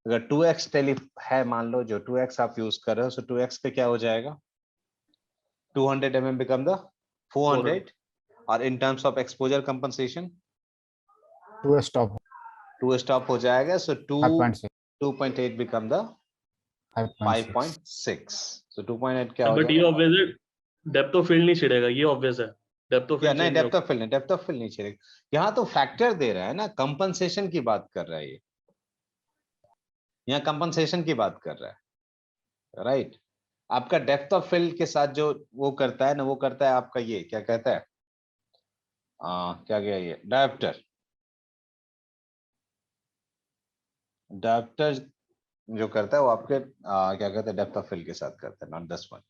अगर 2x टेली है मान लो, जो 2x आप यूज कर रहे हो, सो 2x पे क्या हो जाएगा, 200 mm बिकम द 400, और in terms of exposure compensation 2 stop हो जाएगा, सो 2.8 बिकम द 5.6, सो 2.8 क्या हो बट ये जाएगा। ऑब्वियस है, डेप्थ ऑफ फील्ड नहीं छिड़ेगा, ये ऑब्वियस है, डेप्थ ऑफ या फील्ड नहीं, चेंज नहीं डेप्थ ऑफ फील्ड नहीं, डेप्थ ऑफ फील्ड नहीं चाहिए, यहाँ तो फैक्टर दे रहा है ना, कंपनसेशन की बात कर रहा है ये, यहाँ कंपनसेशन की बात कर रहा है, राइट। आपका डेप्थ ऑफ फील्ड के साथ जो वो करता है ना, वो करता है आपका ये क्या कहता है, क्या गया ये डायप्टर, डायप्टर जो करता है वो आपके क्या कहते हैं, डेप्थ ऑफ फील्ड के साथ करता है, नॉट दिस वन।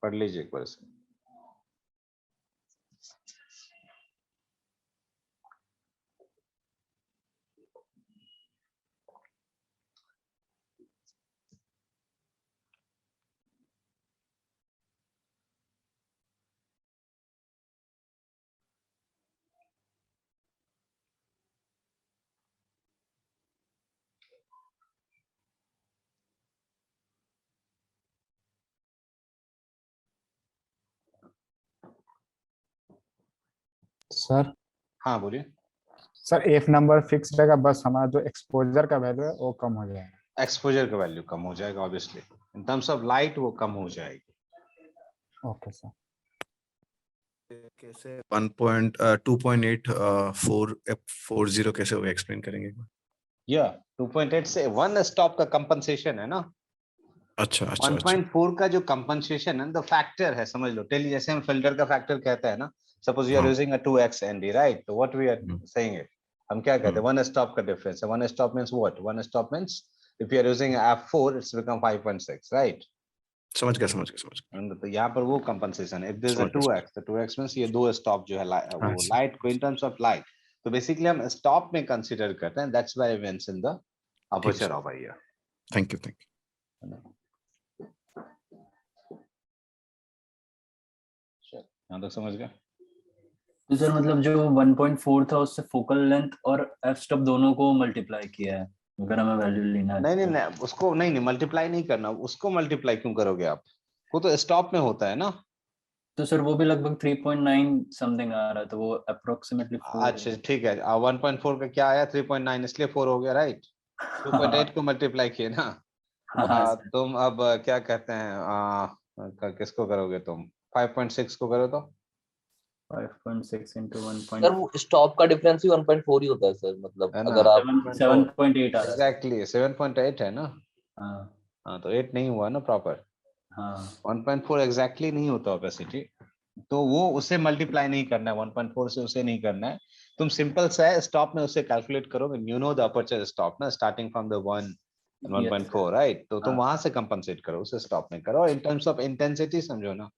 पढ़ लीजिए एक बार से। सर हाँ बोलिए। सर एफ नंबर फिक्स रहेगा, बस हमारा जो एक्सपोजर का वैल्यू है वो कम हो जाएगा। एक्सपोजर का वैल्यू कम हो जाएगा obviously, in terms of light वो कम हो जाएगी। Okay sir. कैसे 2.8 कैसे वो एक्सप्लेन करेंगे? या 2.8 से 1 स्टॉप का कंपनसेशन है ना। अच्छा अच्छा अच्छा 1.4 का जो कंपनसेशन है, द फैक्टर है, समझ लो टेली, जैसे हम फिल्टर का फैक्टर कहते हैं ना, सपोज यू आर हाँ। Using a 2x ND, right, तो what we are saying it, हम क्या कहते हैं, 1 स्टॉप का डिफरेंस है, 1 stop means what, 1 stop means if you are using f4 it's become 5.6, right. समझ गया तो यहाँ पर वो कंपनसेशन है, इफ देयर इज अ समझ गया। 2x, तो 2x मींस ये दो स्टॉप जो है वो अच्छा लाइट को इन टर्म्स ऑफ लाइट, तो बेसिकली हम स्टॉप में कंसीडर करते हैं, that's why we mention the aperture of IR. Thank you. यहाँ तक समझ गए। तो सर मतलब जो 1.4 था उससे फोकल लेंथ और एफ स्टॉप दोनों को मल्टीप्लाई किया है, अगर हमें वैल्यू लेना है नहीं तो। नहीं नहीं, उसको नहीं मल्टीप्लाई नहीं करना, उसको मल्टीप्लाई क्यों करोगे आप, वो तो स्टॉप में होता है ना। तो सर वो भी लगभग 3.9 समथिंग आ रहा है, तो वो अप्रोक्सीमेटली 4। अच्छा ठीक है, 1.4 का क्या आया, 3.9, इसलिए 4 हो गया, राइट। 2.8 को मल्टीप्लाई किए ना। हाँ तुम अब क्या कहते हैं, किसको करोगे तुम, 5.6 को करो तो 5.6 into सर वो स्टॉप का डिफरेंस ही 1.4 ही होता है सर, मतलब है ना, अगर आप 7.8 आ रहा है। एग्जैक्टली 7.8 है ना। हाँ हाँ तो 8 नहीं हुआ ना प्रॉपर, हाँ 1.4 एग्जैक्टली नहीं होता ओपेसिटी, तो वो उसे मल्टीप्लाई नहीं करना है, 1.4 से उसे नहीं करना है, तुम सिंपल सा है स्टॉप में उसे कैलकुलेट करोगे, you know the aperture stop ना, starting from the 1 Yes. 1.4, right, तो तुम हाँ। वहां से कंपनसेट करो, उसे स्टॉप में करो। इन टर्म्स ऑफ इंटेंसिटी समझो ना,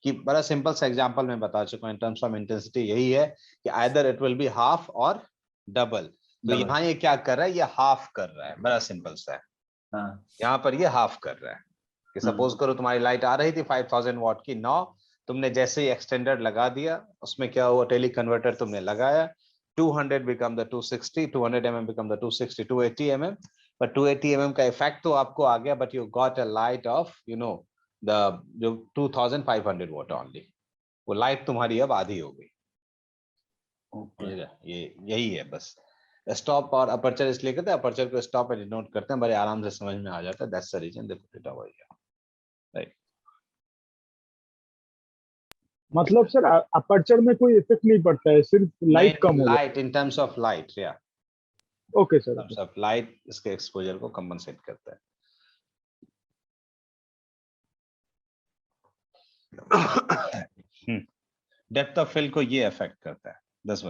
कि बड़ा सिंपल सा एग्जांपल मैं बता चुका हूं, इन टर्म्स ऑफ इंटेंसिटी यही है कि either it will be half और डबल, तो यहाँ ये क्या कर रहा है, ये हाफ कर रहा है, बड़ा सिंपल सा है, हाँ यहाँ पर ये हाफ कर रहा है, कि सपोज करो तुम्हारी लाइट आ रही थी 5000 वॉट की, 9, तुमने जैसे ही एक्सटेंडर लगा दिया, उसमें क्या हुआ, टेली कन्वर्टर तुमने लगाया, 200 become the 260, 200 mm become the 260, 280 mm, पर 280 mm का इफेक्ट तो आपको आ गया, but you got a light of the जो 2500 वॉट ओनली, वो लाइट तुम्हारी अब आधी हो गई। ये यही है बस, स्टॉप और अपर्चर इसलिए कहते हैं, अपर्चर को स्टॉप में डिनोट करते हैं, बड़े आराम से समझ में आ जाता है, that's the reason they put it over here, right. मतलब सर अपर्चर में कोई इफेक्ट नहीं पड़ता है, सिर्फ लाइट कम हो light in terms of light, या okay sir, terms of light इसके एक्सपोजर को कंपनसेट करता है। डेप्थ ऑफ फील्ड को ये अफेक्ट करता है, 10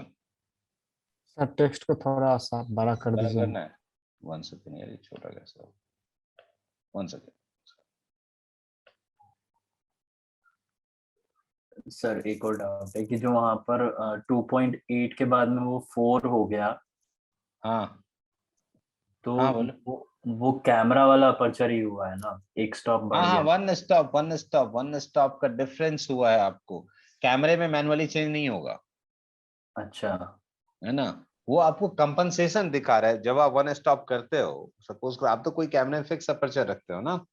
सर टेक्स्ट को थोड़ा सा बड़ा कर बड़ा दीजिए। करना है, 1 सेकंड, यार ये छोटा कैसे, 1 सेकंड। सर एक और डाउट है कि जो वहां पर 2.8 के बाद में वो 4 हो गया, हाँ तो हाँ बोलो। वो वो कैमरा वाला अपर्चर ही हुआ है ना, एक स्टॉप बढ़ हाँ, गया। वन स्टॉप का डिफरेंस हुआ है आपको। कैमरे में मैनुअली चेंज नहीं होगा, अच्छा। है ना। वो आपको कंपनसेशन दिखा रहा है जब आप वन स्टॉप करते हो। सपोज करो आप तो कोई कैमरे में फिक्स अपर्चर रखते हो ना,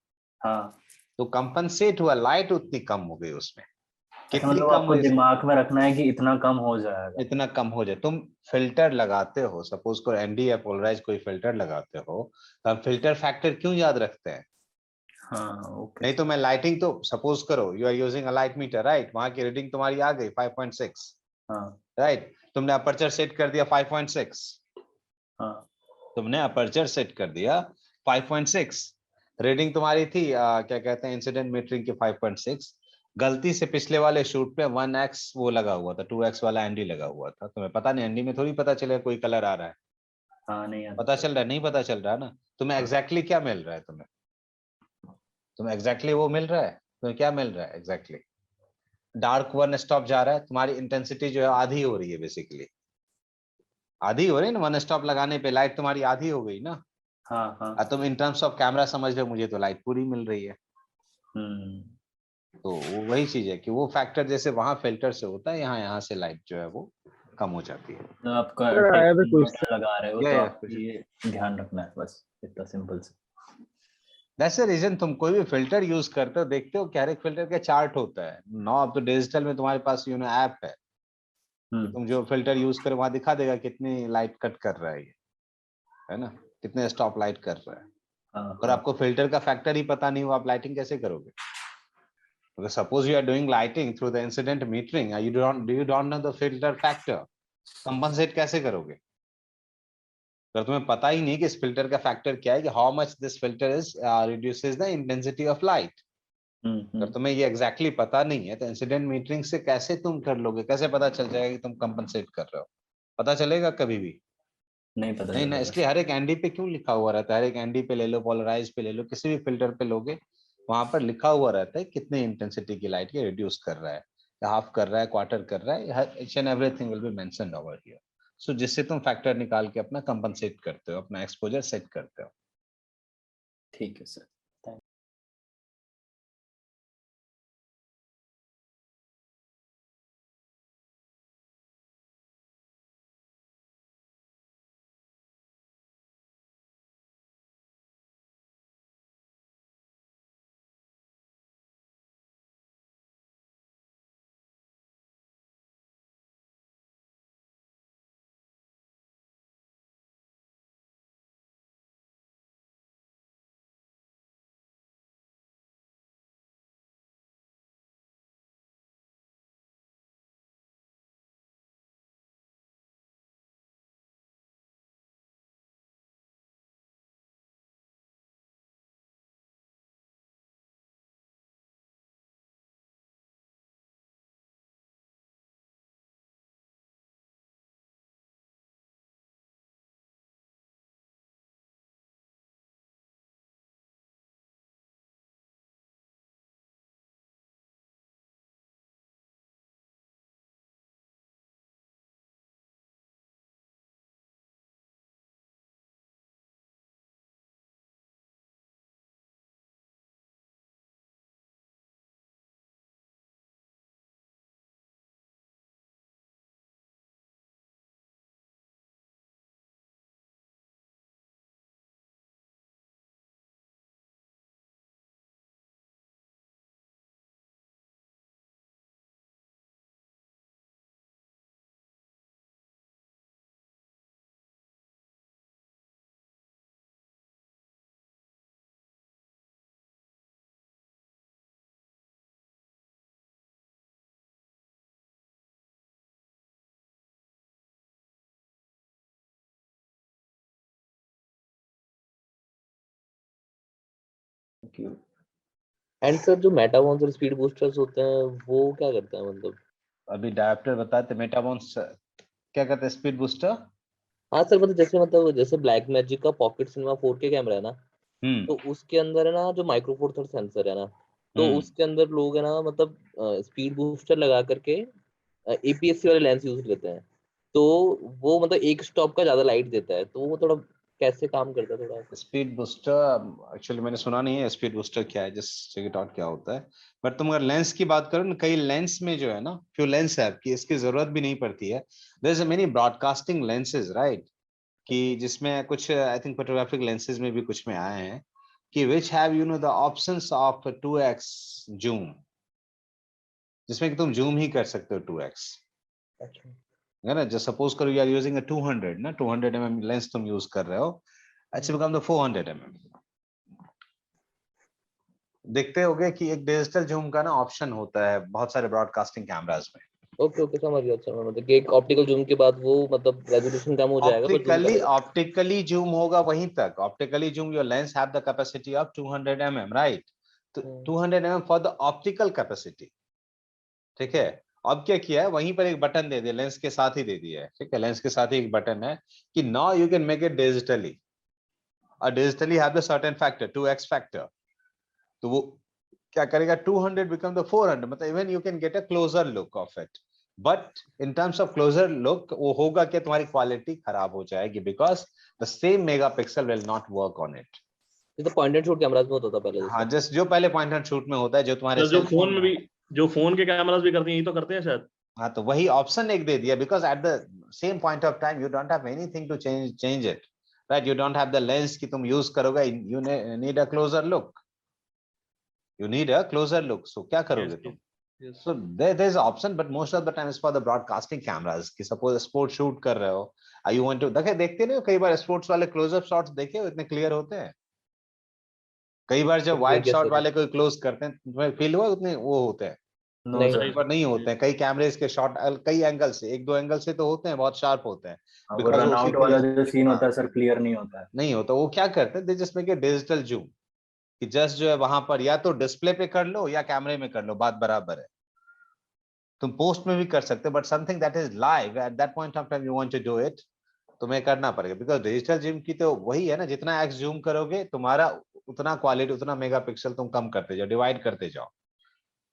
हाँ। तो कंपनसेट हुआ, लाइट उतनी कम हो गई उसमें। अच्छा, कितनी मतलब कम आपको हुई? दिमाग में रखना है कि इतना कम हो जाएगा। इतना कम हो जाए। तुम फिल्टर लगाते हो, सपोज करो एनडी या पोलराइज कोई फिल्टर लगाते हो, तो हम फिल्टर फैक्टर क्यों याद रखते हैं? हाँ, ओके। नहीं तो मैं लाइटिंग, तो सपोज करो you are using a light meter, right, वहां की रीडिंग तुम्हारी आ गई 5.6, हाँ। राइट, तुमने अपर्चर सेट कर दिया 5.6, हाँ। तुमने अपर्चर सेट कर दिया 5.6, रीडिंग तुम्हारी थी क्या कहते हैं इंसिडेंट मीटरिंग की 5.6, गलती से पिछले वाले शूट पे 1x वो लगा हुआ था, 2x वाला एनडी लगा हुआ था, तुम्हें पता नहीं, एनडी में थोड़ी पता चलेगा कोई कलर आ रहा है, हाँ, नहीं आता पता था। चल रहा है, नहीं पता चल रहा है ना। तुम्हें हाँ। एग्जैक्टली क्या मिल रहा है? तुम्हें एग्जैक्टली वो मिल रहा है, तुम्हें क्या मिल रहा है एग्जैक्टली? डार्क वन स्टॉप जा रहा है, तुम्हारी इंटेंसिटी जो है आधी हो रही है, बेसिकली आधी हो रही है ना, वन स्टॉप लगाने पे लाइट तुम्हारी आधी हो गई ना। हाँ। हाँ। तुम इन टर्म्स ऑफ कैमरा समझ रहे हो, मुझे तो लाइट पूरी मिल रही है। हम्म। तो वो वही चीज है कि वो फैक्टर जैसे वहां फिल्टर से होता है, यहाँ से लाइट जो है वो कम हो जाती है। तो आपका sir I have a technique question. लगा रहे हो या तो या आपको ये ध्यान रखना है, बस इतना सिंपल से। दैट्स द रीजन तुम कोई भी फिल्टर यूज करते हो, देखते हो कि हर एक फिल्टर का चार्ट होता है। नाउ अब तो डिजिटल में तुम्हारे पास ऐप है कि हम्म। तुम जो फिल्टर यूज करो वहां दिखा देगा कितनी लाइट कट कर रहा है ये, है ना, कितने स्टॉप लाइट कर रहा है। हाँ। और हाँ। आपको फिल्टर का फैक्टर ही पता नहीं हो, आप लाइटिंग कैसे करोगे? Because suppose you are doing lighting through the incident metering, you don't know the filter factor, compensate कैसे करोगे? अगर तुम्हें पता ही नहीं कि इस फिल्टर का फैक्टर क्या है, कि how much this filter is reduces the intensity of light, अगर हम्म। तुम्हें ये एग्जैक्टली पता नहीं है, तो इंसिडेंट मीटरिंग से कैसे तुम कर लोगे? कैसे पता चल जाएगा कि तुम कंपनसेट कर रहे हो? पता चलेगा कभी भी नहीं पता नहीं ना। चलेगा। इसलिए हर एक एनडी पे क्यों लिखा हुआ रहता है? हर एक एनडी पे ले लो, पोलराइज पे ले लो, किसी भी फिल्टर पे लोगे, वहां पर लिखा हुआ रहता है कितने इंटेंसिटी की लाइट ये रिड्यूस कर रहा है, हाफ कर रहा है, क्वार्टर कर रहा है, each and everything will be mentioned over here. So जिससे तुम फैक्टर निकाल के अपना कंपनसेट करते हो, अपना एक्सपोजर सेट करते हो। ठीक है sir. Thank you. And sir जो मेटाबॉन्स और स्पीड बूस्टर्स होते हैं वो क्या करते हैं मतलब? अभी डायरेक्टर बताते मेटाबॉन्स क्या कहते हैं, स्पीड बूस्टर। हाँ सर, मतलब जैसे ब्लैक मैजिक का पॉकेट सिनेमा 4K कैमरा है ना, तो उसके अंदर है ना जो माइक्रो फोर थर्ड सेंसर है ना, तो उसके अंदर लोग है ना मतलब स्पीड बूस्टर लगा करके APS-C वाले लेंस यूज लेते हैं, तो वो मतलब एक स्टॉप का ज्यादा लाइट देता है, तो वो थोड़ा कैसे काम करता है थोड़ा? स्पीड बूस्टर एक्चुअली मैंने सुना नहीं है स्पीड बूस्टर क्या है, जस्ट चेक इट आउट क्या होता है। बट तुम अगर लेंस की बात करो ना, कई लेंस में जो है ना, फ्यू लेंस है आपकी, इसकी जरूरत भी नहीं पड़ती है। There is many broadcasting lenses right, कि जिसमें कुछ आई थिंक फोटोग्राफिक लेंसेज में भी कुछ में आए हैं कि which have you know the options of 2x zoom, जिसमें कि तुम जूम ही कर सकते हो 2x, है ना। जस्ट सपोज करो यू आर यूजिंग अ 200 ना, 200 mm लेंस तुम यूज कर रहे हो, अच्छा बिकम द 400 mm। देखते होगे कि एक डिजिटल जूम का ना ऑप्शन होता है बहुत सारे ब्रॉडकास्टिंग कैमरास में। ओके ओके समझ गया, अच्छा मतलब कि एक ऑप्टिकल जूम के बाद वो मतलब रेजोल्यूशन कम हो जाएगा, पर जूम करेगा। ऑप्टिकली जूम होगा वहीं तक, optically zoom your lens have the capacity of 200 mm right, तो 200 mm for the optical capacity, ठीक है। अब क्या किया है, वहीं पर एक बटन दे दिया, लेंस के साथ ही दे दिया है, ठीक है, लेंस के साथ ही एक बटन है कि now you can make it digitally, और digitally have the certain factor 2x factor, तो वो क्या करेगा 200 बिकम द 400, मतलब even you can get a closer look of it. But in terms of closer look वो होगा कि तुम्हारी क्वालिटी खराब हो जाएगी, because the same megapixel will not work on it. ये तो पॉइंट एंड शूट कैमरास में होता था पहले। हाँ, जस्ट जो पहले पॉइंट एंड शूट में होता है, जो तुम्हारे जो फोन में भी, जो फोन के कैमरास भी करते हैं, यही तो करते हैं शायद। हाँ, तो वही ऑप्शन एक दे दिया, because at the same point of time you don't have anything to change it right, you don't have the lens कि तुम यूज करोगे, you need a closer look, you need a closer look, so क्या करोगे तुम? So there is option, but most of the time is for the broadcasting cameras कि suppose sport shoot कर रहे हो, you want to देखते नहीं हो कई बार स्पोर्ट्स वाले क्लोजअप शॉट्स देखे हो, इतने क्लियर होते हैं। कई बार जब वाइड शॉट वाले कोई क्लोज करते हैं, तुम्हें फील हुआ उतने वो होते हैं? नहीं पर नहीं होते हैं, कई कैमरेज के शॉट कई एंगल से, एक दो एंगल से तो होते हैं, बहुत शार्प होते हैं। वो रन आउट वाला जो सीन होता है सर, क्लियर नहीं होता है। नहीं होता, वो क्या करते हैं, they just make a digital zoom, कि जस्ट जो है वहां पर या तो डिस्प्ले पे कर लो या कैमरे में कर लो, बात बराबर है। तुम पोस्ट में भी कर सकते हो, but something that is live at that point of time you want to do it, तुम्हें करना पड़ेगा, बिकॉज डिजिटल जूम की तो वही है ना, जितना एक्स जूम करोगे तुम्हारा उतना क्वालिटी, उतना मेगापिक्सल तुम कम करते जाओ, डिवाइड करते जाओ।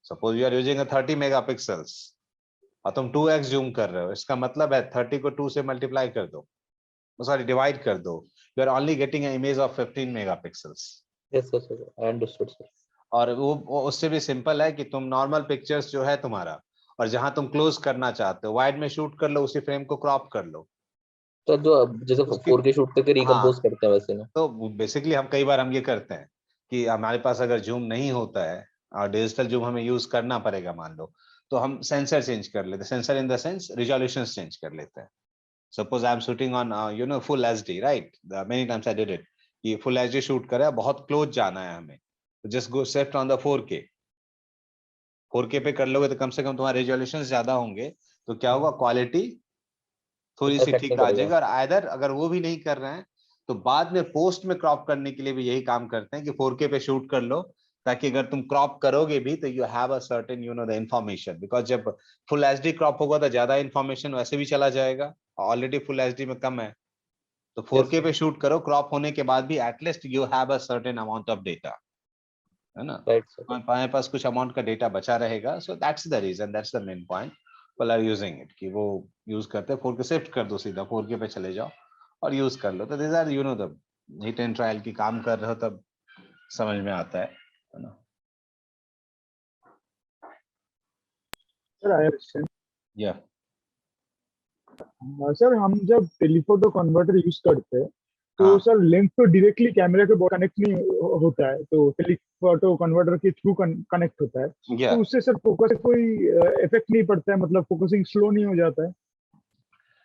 Suppose you are using 30 megapixels और तुम 2x जूम कर रहे हो, इसका मतलब है 30 को 2 से मल्टीप्लाई कर दो, सॉरी डिवाइड कर दो, you are only getting an image of 15 megapixels. Yes yes I understood sir. और वो उससे भी सिंपल है कि तुम नॉर्मल पिक्चर्स जो है तुम्हारा, और जहां तुम क्लोज करना चाहते हो वाइड में शूट कर लो, उसी फ्रेम को क्रॉप कर लो। तो जो जैसे 4K शूट करके रिकम्पोज करते हैं वैसे ना, तो बेसिकली हम कई बार हम ये करते हैं कि हमारे पास अगर जूम नहीं होता है और डिजिटल जूम हमें यूज करना पड़ेगा मान लो, तो हम सेंसर चेंज कर लेते हैं, sensor in the sense resolution change कर लेते हैं। Suppose I am shooting on you no full HD right, many times I did it, कि फुल एचडी शूट करे, बहुत क्लोज जाना है हमें, तो just go shift on the 4K पे कर लोगे तो कम से कम तुम्हारे रिजोल्यूशन ज्यादा होंगे, तो क्या होगा क्वालिटी थोड़ी सी ठीक आ जाएगा। और आइदर अगर वो भी नहीं कर रहे हैं तो बाद में पोस्ट में क्रॉप करने के लिए भी यही काम करते हैं कि 4K पे शूट कर लो, ताकि अगर तुम क्रॉप करोगे भी तो you have a certain you know the information, because जब फुल एचडी क्रॉप होगा तो ज्यादा इंफॉर्मेशन वैसे भी चला जाएगा, ऑलरेडी फुल एचडी में कम है, तो 4K पे शूट करो, क्रॉप होने के बाद भी at least you have a certain amount of data, है ना, हमारे पास कुछ अमाउंट का डेटा बचा रहेगा। So that's the reason, that's the main point people are using it, कि वो यूज करते हैं 4K शिफ्ट कर दो, सीधा 4K पे चले जाओ और यूज कर लो। तो this are you know the hit and trial की काम कर रहे हो तब समझ में आता है ना। Sir I understand. या सर हम जब टेलीफोटो कन्वर्टर यूज करते हैं तो सर लेंस तो डायरेक्टली कैमरे के कनेक्ट नहीं होता है, तो टेलीफोटो कन्वर्टर के थ्रू कनेक्ट होता है, तो उससे सर फोकस कोई इफेक्ट नहीं पड़ता है, मतलब फोकसिंग स्लो नहीं हो जाता है?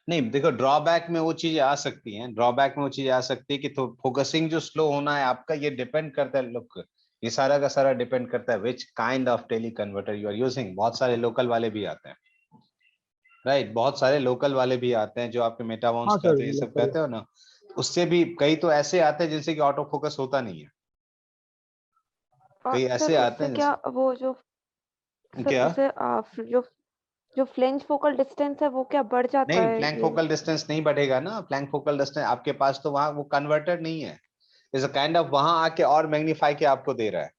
नहीं, देखो ड्रॉबैक में वो चीजें आ सकती हैं, ड्रॉबैक में वो चीजें आ सकती है कि तो फोकसिंग जो स्लो होना है आपका, ये डिपेंड करता है, लुक ये सारा का सारा डिपेंड करता है which kind of teleconverter you are using. बहुत सारे लोकल वाले भी आते हैं राइट, बहुत सारे लोकल वाले भी आते हैं जो आपके मेटावाउंस कहते हैं, ये सब कहते हो ना, उससे भी कई तो ऐसे आते हैं जिनसे कि ऑटो फोकस होता नहीं है, कई ऐसे आते हैं। क्या वो जो क्या जो फ्लैंज फोकल डिस्टेंस है वो क्या बढ़ जाता है? नहीं, फ्लैंक फोकल डिस्टेंस नहीं बढ़ेगा ना, फ्लैंक फोकल डिस्टेंस आपके पास तो वहां वो कन्वर्टर नहीं है, इज अ काइंड ऑफ वहां आके और मैग्नीफाई के आपको दे रहा है।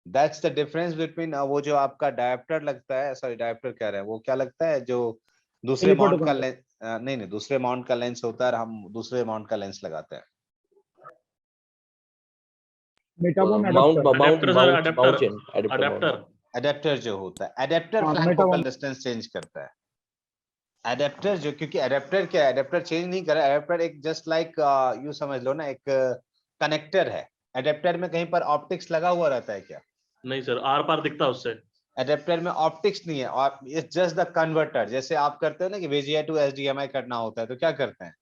दैट्स द डिफरेंस बिटवीन वो जो आपका डायोप्टर लगता है, सॉरी डायोप्टर कह रहे हैं, वो क्या लगता है जो दूसरे माउंट का नहीं नहीं, दूसरे माउंट का लेंस होता है और हम दूसरे माउंट का लेंस लगाते हैं। मेटाबॉन अडेप्टर सर, अडेप्टर अडेप्टर जो होता है, अडेप्टर हाँ, फ्लैंक मेटाबॉन फोकल डिस्टेंस चेंज करता है। अडेप्टर जो, क्योंकि अडेप्टर क्या है, अडेप्टर चेंज नहीं कर रहा है, अडेप्टर एक जस्ट लाइक यू समझ लो ना, एक कनेक्टर है। अडेप्टर में कहीं पर ऑप्टिक्स लगा हुआ रहता है क्या? नहीं सर, आर पार दिखता है उससे। अडेप्टर में ऑप्टिक्स नहीं है, और इट्स जस्ट द कन्वर्टर। जैसे आप करते हो ना कि VGA टू SDMI करना होता है, तो क्या करते हैं,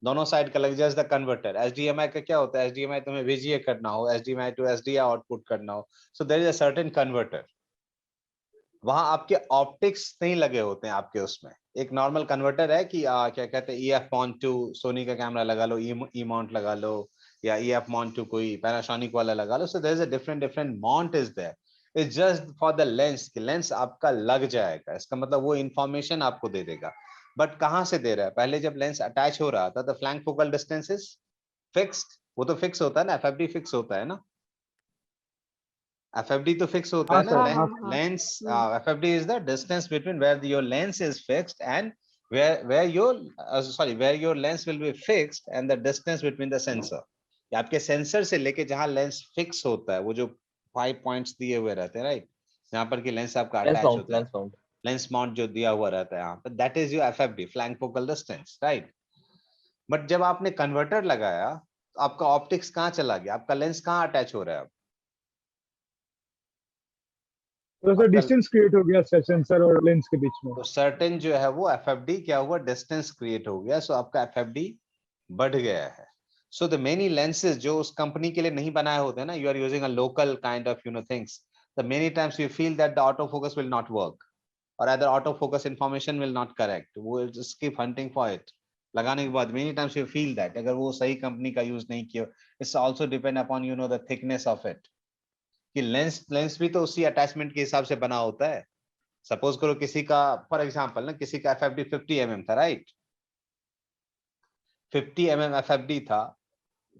दोनों साइड का लग, जस्ट द कन्वर्टर। SDMI का क्या होता है, SDMI तुम्हें VGA करना हो, SDMI टू SDI आउटपुट करना हो, so there is a certain converter. वहां आपके ऑप्टिक्स नहीं लगे होते हैं आपके उसमें। एक नॉर्मल कन्वर्टर है कि क्या कहते हैं, EF mount टू सोनी का कैमरा लगा लो, ई माउंट लगा लो, या EF mount टू कोई पैनासोनिक वाला लगा लो। So there is a different mount is there. It's just for the lens, कि लेंस आपका लग जाएगा, इसका मतलब वो इंफॉर्मेशन आपको दे देगा। बट कहाँ से दे रहा है, पहले जब लेंस अटैच हो रहा था the flank focal distance is fixed. वो तो फिक्स होता है ना, FFD फिक्स होता है ना, FFD तो फिक्स होता हाँ है सर, ना। हाँ lens FFD is the distance between where your lens is fixed and where your where your lens will be fixed and the distance between the sensor। या आपके सेंसर से लेके जहां लेंस फिक्स होता है, वो जो 5 पॉइंट्स दिए हुए रहते हैं, राइट, जहां पर कि लेंस आपका अटैच होता है, लेंस माउंट जो दिया हुआ रहता है यहाँ पे, that is your FFD, flank focal distance, right. But जब आपने कन्वर्टर लगाया तो आपका ऑप्टिक्स कहाँ चला गया, आपका लेंस कहाँ अटैच हो रहा है? तो सर डिस्टेंस क्रिएट हो गया सेंसर और लेंस के बीच में, तो सर्टेन जो है वो FFD क्या हुआ, डिस्टेंस क्रिएट हो गया। सो आपका FFD बढ़ गया है। सो द मेनी लेंसेज जो उस कंपनी के लिए नहीं बनाए होते हैं ना, you are using a local kind of things, the many times you feel that the auto focus will not work, और other auto focus information will not correct, वो just keep hunting for it. लगाने के बाद many times you feel that अगर वो सही company का use नहीं किया, it's also depend upon the thickness of it, कि लेंस भी तो उसी अटैचमेंट के हिसाब से बना होता है। सपोज करो किसी का, फॉर एग्जांपल ना, किसी का FFD 50 mm था, राइट, 50 mm FFD था,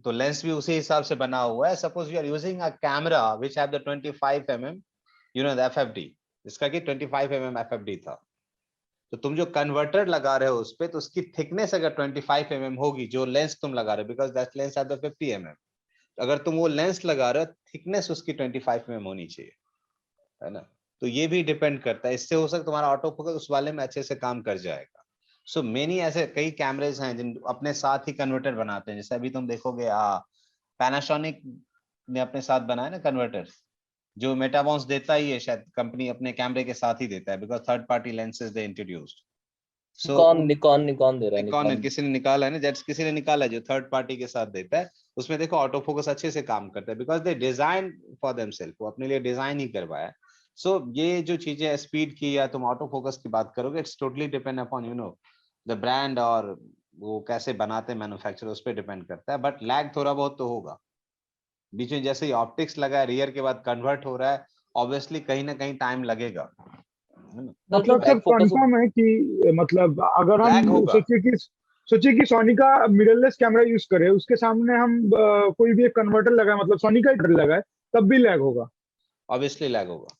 तो लेंस भी उसी हिसाब से बना हुआ है। Suppose you are using a camera which have the 25 mm the FFD, इसका कि 25 mm FFD था, तो तुम जो कन्वर्टर लगा रहे हो उस पे, तो उसकी थिकनेस अगर 25 mm होगी, जो लेंस तुम लगा रहे हो, because that lens have the 50 mm, अगर तुम वो लेंस लगा रहे हो, थिकनेस उसकी 25 mm होनी चाहिए, है ना। तो ये भी डिपेंड करता है, इससे हो सकता है तुम्हारा ऑटो फोकस उस वाले में अच्छे से काम कर जाएगा। सो मेनी ऐसे कई कैमरेज हैं जिन अपने साथ ही कन्वर्टर बनाते हैं, जैसे अभी तुम देखोगे पैनासोनिक ने अपने साथ बनाया ना कन्वर्टर, जो मेटाबॉन्स देता ही है, शायद कंपनी अपने कैमरे के साथ ही देता है, because third party lenses they introduced. Nikon दे रहा है, निकॉन किसी ने निकाला है ना, जैसे किसी ने निकाला जो थर्ड पार्टी के साथ देता है, उसमें देखो ऑटो फोकस अच्छे से काम करता है, because they design for themselves, वो अपने लिए डिजाइन ही करवाया। सो ये जो चीजें स्पीड की या तुम ऑटो फोकस की बात करोगे, it's totally depend upon the brand, और वो कैसे बनाते हैं मैन्युफैक्चर, उस पर डिपेंड करता है। बट लैग थोड़ा बहुत तो होगा बीच में, जैसे ही ऑप्टिक्स लगा है, रियर के बाद कन्वर्ट हो रहा है, ऑब्वियसली कहीं ना कहीं टाइम लगेगा। मतलब सर कंफर्म है कि मतलब अगर हम सोचिए कि सोनी का मिररलेस कैमरा यूज करें, उसके सामने हम कोई भी एक कन्वर्टर लगाए, मतलब सोनी का ही लगाए, तब भी लैग होगा? ऑब्वियसली लैग होगा,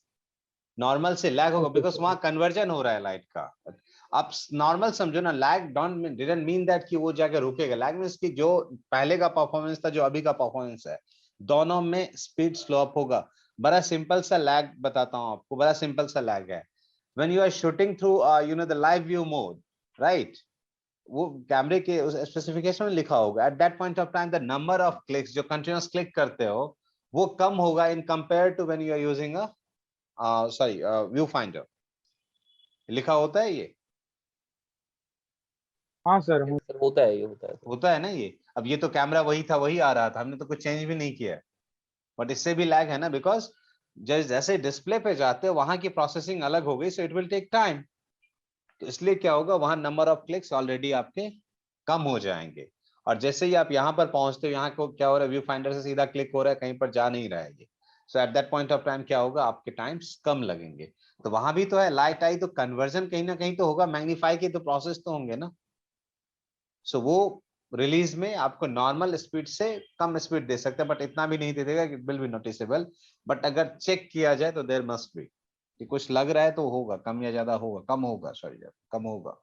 नॉर्मल से लैग होगा, बिकॉज वहां कन्वर्जन हो रहा है लाइट का। आप नॉर्मल समझो ना, लैग डिडंट मीन दैट कि वो जाके रुकेगा। लैग मींस कि जो पहले का परफॉर्मेंस था, जो अभी का परफॉर्मेंस है, दोनों में स्पीड स्लो अप होगा। बड़ा सिंपल सा लैग बताता हूं आपको, बड़ा सिंपल सा लैग है। when you are shooting through the live view mode, right, वो कैमरे के उस स्पेसिफिकेशन में लिखा होगा, at that point of time the number of clicks जो continuous click करते हो, वो कम होगा in compared to when you are using a view finder. लिखा होता है ये? हाँ सर, होता है, ये होता है ना ये। अब ये तो कैमरा वही था, वही आ रहा था, हमने तो कुछ चेंज भी नहीं किया, बट इससे भी लैग है ना, बिकॉज जैसे डिस्प्ले पे जाते हैं वहां की प्रोसेसिंग अलग हो गई, so it will take time. तो इसलिए क्या होगा, वहां नंबर ऑफ क्लिक्स ऑलरेडी आपके कम हो जाएंगे, और जैसे ही आप यहाँ पर पहुंचते हो, यहाँ को क्या हो रहा है, व्यू फाइंडर से सीधा क्लिक हो रहा है, कहीं पर जा नहीं रहा है ये। So at that point of time क्या होगा, आपके टाइम्स कम लगेंगे। तो वहां भी तो है, लाइट आई तो कन्वर्जन कहीं ना कहीं तो होगा, मैग्नीफाई के तो प्रोसेस तो होंगे ना। सो वो रिलीज में आपको नॉर्मल स्पीड से कम स्पीड दे सकते हैं, बट इतना भी नहीं दे देगा कि विल बी नोटिसेबल। बट अगर चेक किया जाए तो देयर मस्ट बी, कि कुछ लग रहा है तो होगा, कम या ज्यादा होगा, कम होगा, सॉरी कम होगा।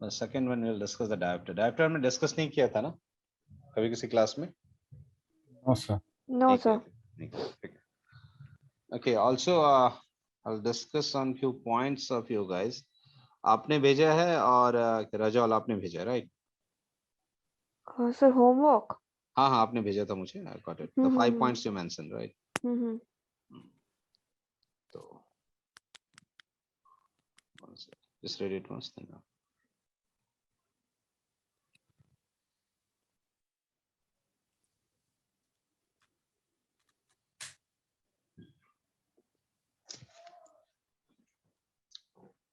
Second one will discuss the diopter. Diopter हमने डिस्कस नहीं किया था ना कभी किसी क्लास में? No sir. No sir. Okay, also I'll discuss on few points of you guys. आपने भेजा है और रजौल आपने भेजा, राइट? Sir homework? हाँ हाँ आपने भेजा था मुझे, I got it. The 5 points you mentioned, right? तो just read it once then.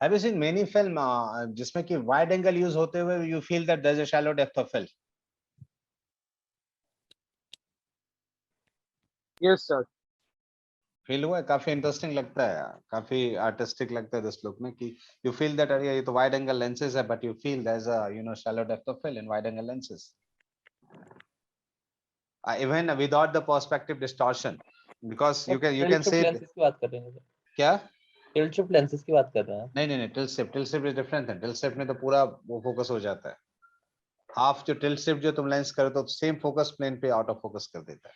Have you seen many film जिसमें कि wide angle use होते हुए you feel that there's a shallow depth of field? Yes sir. Feel हुआ है, काफी interesting लगता है, काफी आर्टिस्टिक लगता है दिस लुक में कि यू फील दैट अरे ये तो वाइड एंगल लेंसेज है but you feel there is a shallow depth of field in wide angle lenses even without the perspective distortion because you can say lenses की बात कर रहे हैं क्या टिल्ट शिफ्ट लेंसेज की बात कर रहे हैं? नहीं नहीं नहीं टिल्ट शिफ्ट इज डिफरेंट है। टिल्ट शिफ्ट में तो पूरा वो फोकस हो जाता है, हाफ जो टिल्ट शिफ्ट जो तुम लेंस करो तो सेम फोकस प्लेन पे आउट ऑफ फोकस कर देता है।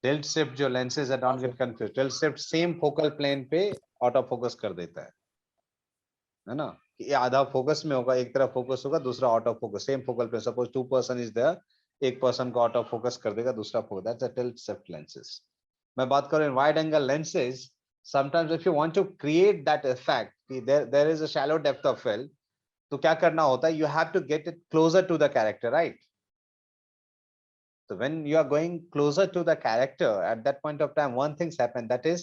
टिल्ट शिफ्ट जो लेंसेज है, don't get confuse, tilt shift same focal plane पे आउट ऑफ फोकस कर देता है ना, कि आधा फोकस में होगा, एक तरफ फोकस होगा, दूसरा out of focus, same focal plane. Suppose 2 person is there, एक पर्सन को आउट ऑफ फोकस कर देगा, दूसरा focus, that's a tilt shift lenses. मैं बात करूं in wide angle lenses, sometimes if you want to create that effect कि there is a shallow depth of field, तो क्या करना होता है, you have to get it closer to the character, right? So when you are going closer to the character, at that point of time, one thing's happened, that is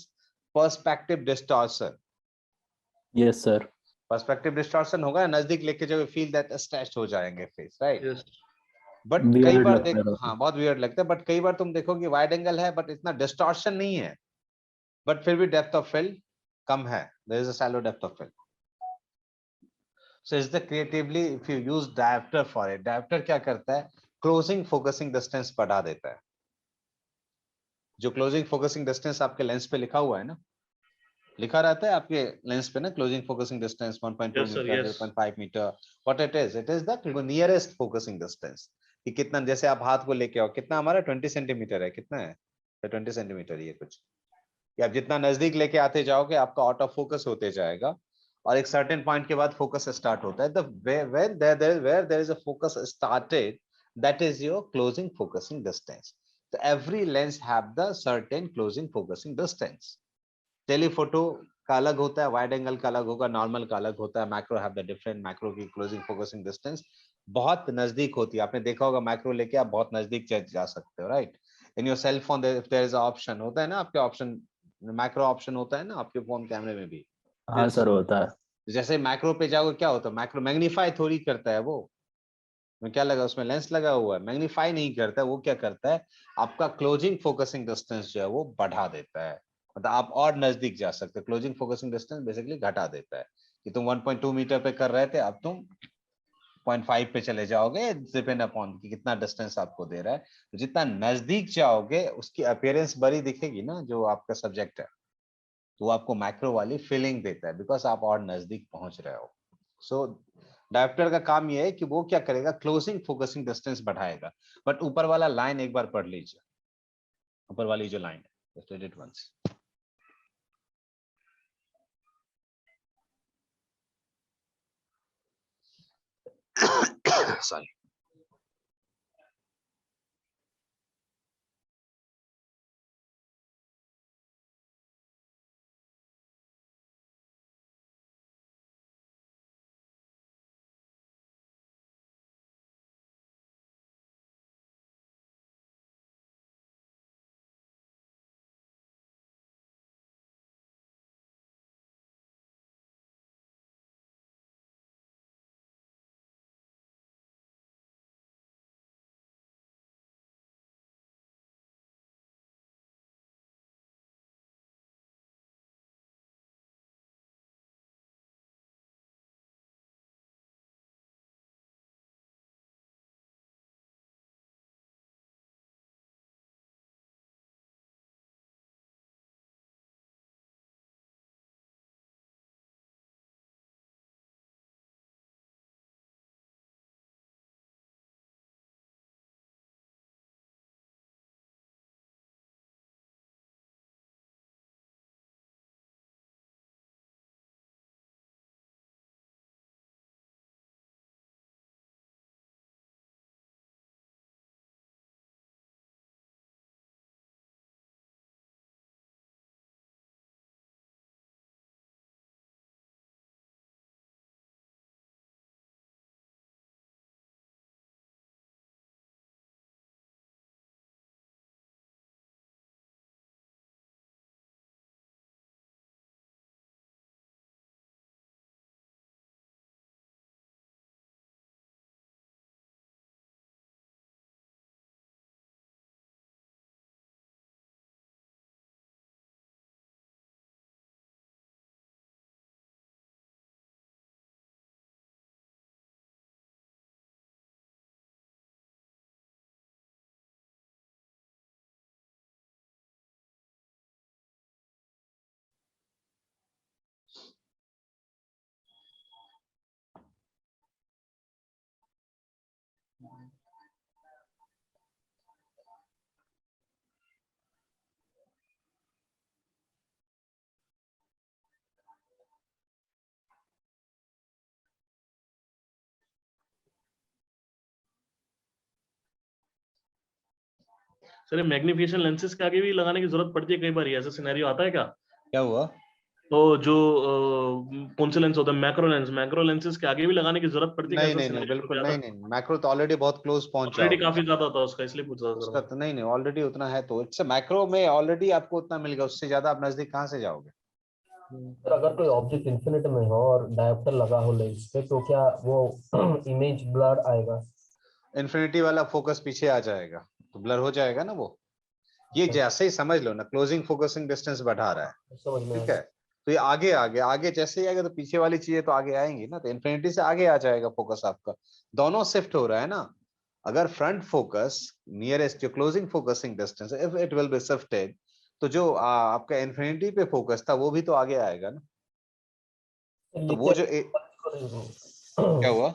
perspective distortion. Yes sir. Perspective distortion होगा, नजदीक लेके जब feel that stretched हो जाएंगे face, right? Yes. But Weird कई बार लगता है। हाँ बहुत weird लगता है, but कई बार तुम देखोगे wide angle है, but इतना distortion नहीं है, but फिर भी depth of field कम है, there is a shallow depth of field. So is the creatively if you use diopter for it, diopter क्या करता है, closing focusing distance बढ़ा देता है। जो क्लोजिंग फोकसिंग डिस्टेंस आपके लेंस पे लिखा हुआ है ना, लिखा रहता है आपके लेंस पे ना, closing focusing distance 1.2 Yes, sir, metre, yes. 0.5 metre, what it is the nearest focusing distance, कि कितना, जैसे आप हाथ को लेके आओ, कितना हमारा 20 सेंटीमीटर है, कितना है 20 सेंटीमीटर, ये कुछ, कि आप जितना नजदीक लेके आते जाओगे आपका आउट ऑफ फोकस होते जाएगा, और एक सर्टेन पॉइंट के बाद फोकस स्टार्ट होता है। The where there is a focus started, that is your closing focusing distance. So every lens have the certain closing focusing distance. Telephoto का अलग होता है, वाइड एंगल का अलग होगा, नॉर्मल का अलग होता है, macro have the different, macro की क्लोजिंग फोकसिंग डिस्टेंस बहुत नजदीक होती है। आपने देखा होगा मैक्रो लेके आप बहुत नजदीक जा सकते हो, right? In your cell phone if there is option होता है ना, आपके ऑप्शन मैक्रो ऑप्शन होता है ना आपके फोन कैमरे में भी। हाँ सर होता है। जैसे मैक्रो पे जाओगे क्या होता है, मैक्रो मैग्नीफाई थोड़ी करता है, वो में क्या लगा, उसमें लेंस लगा हुआ है, मैग्नीफाई नहीं करता है, वो क्या करता है, आपका क्लोजिंग फोकसिंग डिस्टेंस जो है वो बढ़ा देता है, मतलब आप और नजदीक जा सकते हो। क्लोजिंग फोकसिंग डिस्टेंस बेसिकली घटा देता है, कि तुम 1.2 मीटर पे कर रहे थे, अब तुम 0.5 पे चले जाओगे, डिपेंड अपॉन कि कितना डिस्टेंस आपको दे रहा है। तो जितना नजदीक जाओगे उसकी अपीयरेंस बड़ी दिखेगी ना, जो आपका सब्जेक्ट है, तो वो आपको मैक्रो वाली फीलिंग देता है, बिकॉज आप और नजदीक पहुंच रहे हो। सो डायोप्टर का काम ये है कि वो क्या करेगा, क्लोजिंग फोकसिंग डिस्टेंस बढ़ाएगा। बट ऊपर वाला लाइन एक बार पढ़ लीजिए, ऊपर वाली जो लाइन है, just read it once. Sorry. Sir ये मैग्निफिकेशन लेंसेज के आगे भी लगाने की जरूरत पड़ती है कई बार, ऐसा सिनेरियो आता है क्या? क्या हुआ? तो जो कौन से लेंस होता है, मैक्रो लेंसेज के आगे भी लगाने की जरूरत पड़ती है? नहीं बिल्कुल नहीं, मैक्रो तो ऑलरेडी बहुत क्लोज पहुंच ऑलरेडी काफी ज्यादा होता है उसका, इसलिए पूछ रहा था उसका। तो नहीं ऑलरेडी उतना है, तो इट्स मैक्रो में ऑलरेडी आपको उतना मिल गया, उससे ज्यादा आप नजदीक कहाँ से जाओगे? सर अगर कोई ऑब्जेक्ट इन्फिनिट में हो और डायोप्टर लगा हो लेंस पे, तो क्या वो इमेज ब्लर आएगा? इन्फिनिटी वाला फोकस पीछे आ जाएगा तो ब्लर हो जाएगा ना वो। ये जैसे ही समझ लो ना, क्लोजिंग फोकसिंग डिस्टेंस बढ़ा रहा है, समझ में ठीक है? तो ये आगे आगे आगे जैसे ही आएगा तो पीछे वाली चीजें तो आगे आएंगी ना, तो इन्फिनिटी से आगे आ जाएगा फोकस आपका। दोनों शिफ्ट हो रहा है ना। अगर फ्रंट फोकस नियरेस्ट जो closing focusing distance, if it will be shifted, तो जो आपका इन्फिनिटी पे फोकस था वो भी तो आगे आएगा ना। तो वो जो क्या हुआ?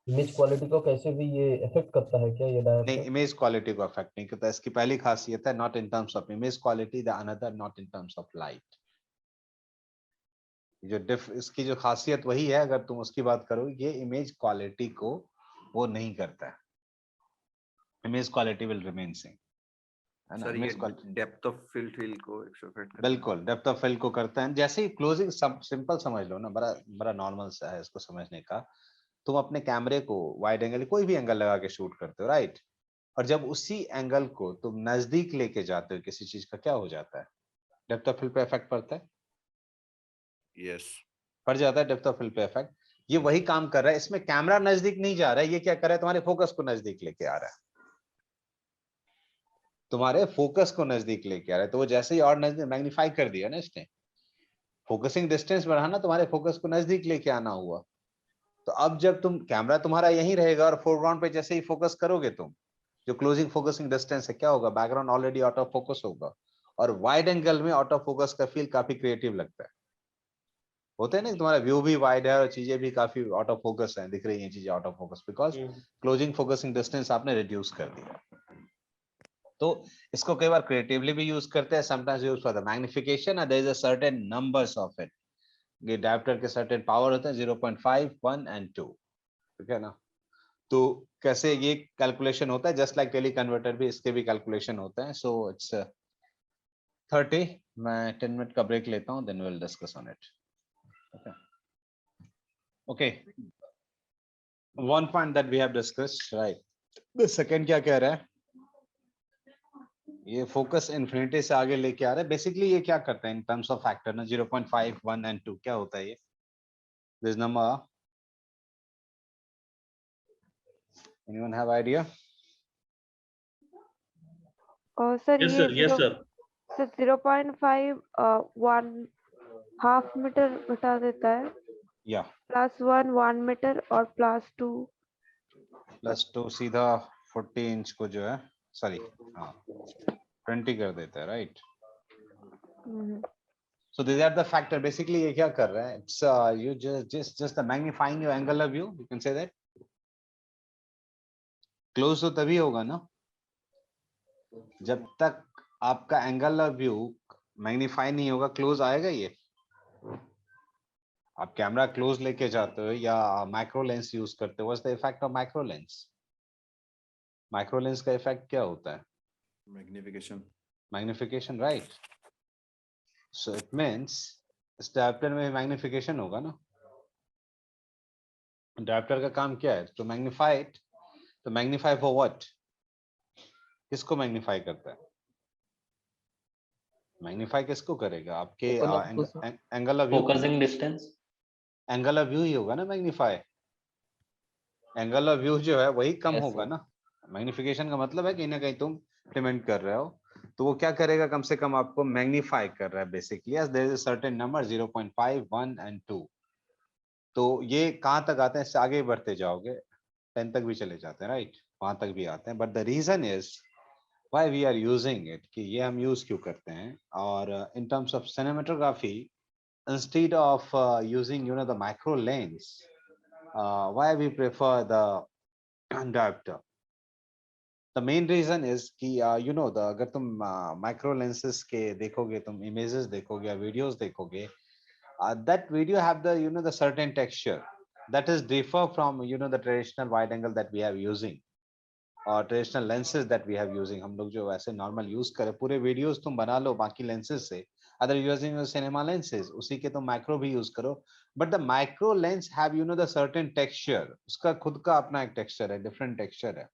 इमेज क्वालिटी को कैसे भी ये इफेक्ट करता है क्या ये डायोप्टर? नहीं, इमेज क्वालिटी को अफेक्ट नहीं करता। इसकी पहली खासियत है not in terms of image quality, the another not in terms of light. जो इसकी जो खासियत वही है, अगर तुम उसकी बात करो, ये इमेज क्वालिटी को वो नहीं करता है। Image quality will remain same, है ना? Image quality depth of field को इफेक्ट करता है। बिल्कुल डेप्थ ऑफ फील्ड को करता है। जैसे ही क्लोजिंग, सिंपल समझ लो ना, बड़ा बड़ा नॉर्मल सा है इसको समझने का। तुम अपने कैमरे को वाइड एंगल, कोई भी एंगल लगा के शूट करते हो, राइट? और जब उसी एंगल को तुम नजदीक लेके जाते हो किसी चीज का, क्या हो जाता है? डेप्थ ऑफ फील्ड पे इफेक्ट पड़ता है। यस, पड़ जाता है डेप्थ ऑफ फील्ड पे इफेक्ट। ये वही काम कर रहा है इसमें। कैमरा नजदीक नहीं जा रहा है, ये क्या कर रहा है? तुम्हारे फोकस को नजदीक लेके आ रहा है, तुम्हारे फोकस को नजदीक लेके आ रहा है। तो वो जैसे ही और नजदीक मैग्नीफाई कर दिया ना इसने, फोकसिंग डिस्टेंस बढ़ाना, तुम्हारे फोकस को नजदीक लेके आना हुआ। तो अब जब तुम, कैमरा तुम्हारा यहीं रहेगा और फोरग्राउंड पे जैसे ही फोकस करोगे तुम, जो क्लोजिंग फोकसिंग डिस्टेंस है, क्या होगा? Background already out of focus होगा। और वाइड एंगल में आउट ऑफ फोकस का फील काफी क्रिएटिव लगता है। होते हैं ना, तुम्हारा व्यू भी वाइड है और चीजें भी काफी आउट ऑफ फोकस हैं, दिख रही हैं चीजें out of focus, because closing focusing distance आपने रिड्यूस कर दिया। तो इसको कई बार क्रिएटिवली भी यूज करते हैं, sometimes use for the magnification, and there is a certain numbers of it. ये डायोप्टर के सर्टेन पावर होते हैं 0.5, 1 एंड 2, ठीक है ना? तो कैसे ये कैलकुलेशन होता है, जस्ट लाइक टेली कन्वर्टर भी, इसके भी कैलकुलेशन होते हैं। So it's 30। मैं 10 मिनट का ब्रेक लेता हूं, then will discuss on it. Okay, one point that we have discussed, right? The second क्या कह रहा है? ये फोकस इन्फिनिटी से आगे लेके आ रहा है। बेसिकली ये क्या करता है इन टर्म्स ऑफ फैक्टर ना, 0.5, 1 एंड 2 क्या होता है ये? This number, anyone have idea? Sir yes ये sir, yes sir. Sir 0.5 1/2 metre घटा देता है, या +1 मीटर और +2 सीधा 40 इंच को जो है, सॉरी, हाँ 20 कर देता है, right? So these are the factor. Basically ये क्या कर रहा है? It's you just the magnifying your angular view, you can say that. Close तो तभी होगा ना जब तक आपका angular view मैग्नीफाई नहीं होगा। क्लोज आएगा ये? आप कैमरा क्लोज लेके जाते हो या माइक्रो लेंस यूज करते हो, what's the effect of micro lens? Micro lens का इफेक्ट क्या होता है? Magnification, right? So it means इस डायोप्टर में मैग्निफिकेशन होगा ना। डायोप्टर का काम क्या है? To magnify it. तो मैग्नीफाई फॉर व्हाट? किसको मैग्नीफाई करता है? मैग्नीफाई किसको करेगा? आपके angle of view, focusing distance, angle of view ही होगा ना मैग्नीफाई। एंगल ऑफ व्यू जो है वही कम होगा ना। मैग्निफिकेशन का मतलब है कहीं ना कहीं तुम इम्प्लीमेंट कर रहे हो, तो वो क्या करेगा? कम से कम आपको मैग्नीफाई कर रहा है basically, as there is a certain number 0.5, 1 and 2। तो ये कहाँ तक आते हैं? इससे आगे बढ़ते जाओगे 10 तक भी चले जाते हैं, राइट? वहां तक भी आते हैं। But the reason is why we are using it, कि ये हम यूज क्यों करते हैं। और in terms of cinematography, instead of using the macro lens, why we prefer the diopter? The main reason is कि the अगर तुम macro lenses के देखोगे, तुम images देखोगे या videos देखोगे, that video have the the certain texture that is differ from the traditional wide angle that we are using. और traditional lenses that we have using, हम लोग जो वैसे नॉर्मल यूज करें, पूरे वीडियोस तुम बना लो बाकी लेंसेज से, अदर यूजिंग सिनेमा लेंसेज, उसी के तुम माइक्रो भी यूज करो, but the micro lens have you know the certain texture, उसका खुद का अपना एक टेक्सचर है, डिफरेंट टेक्सचर है,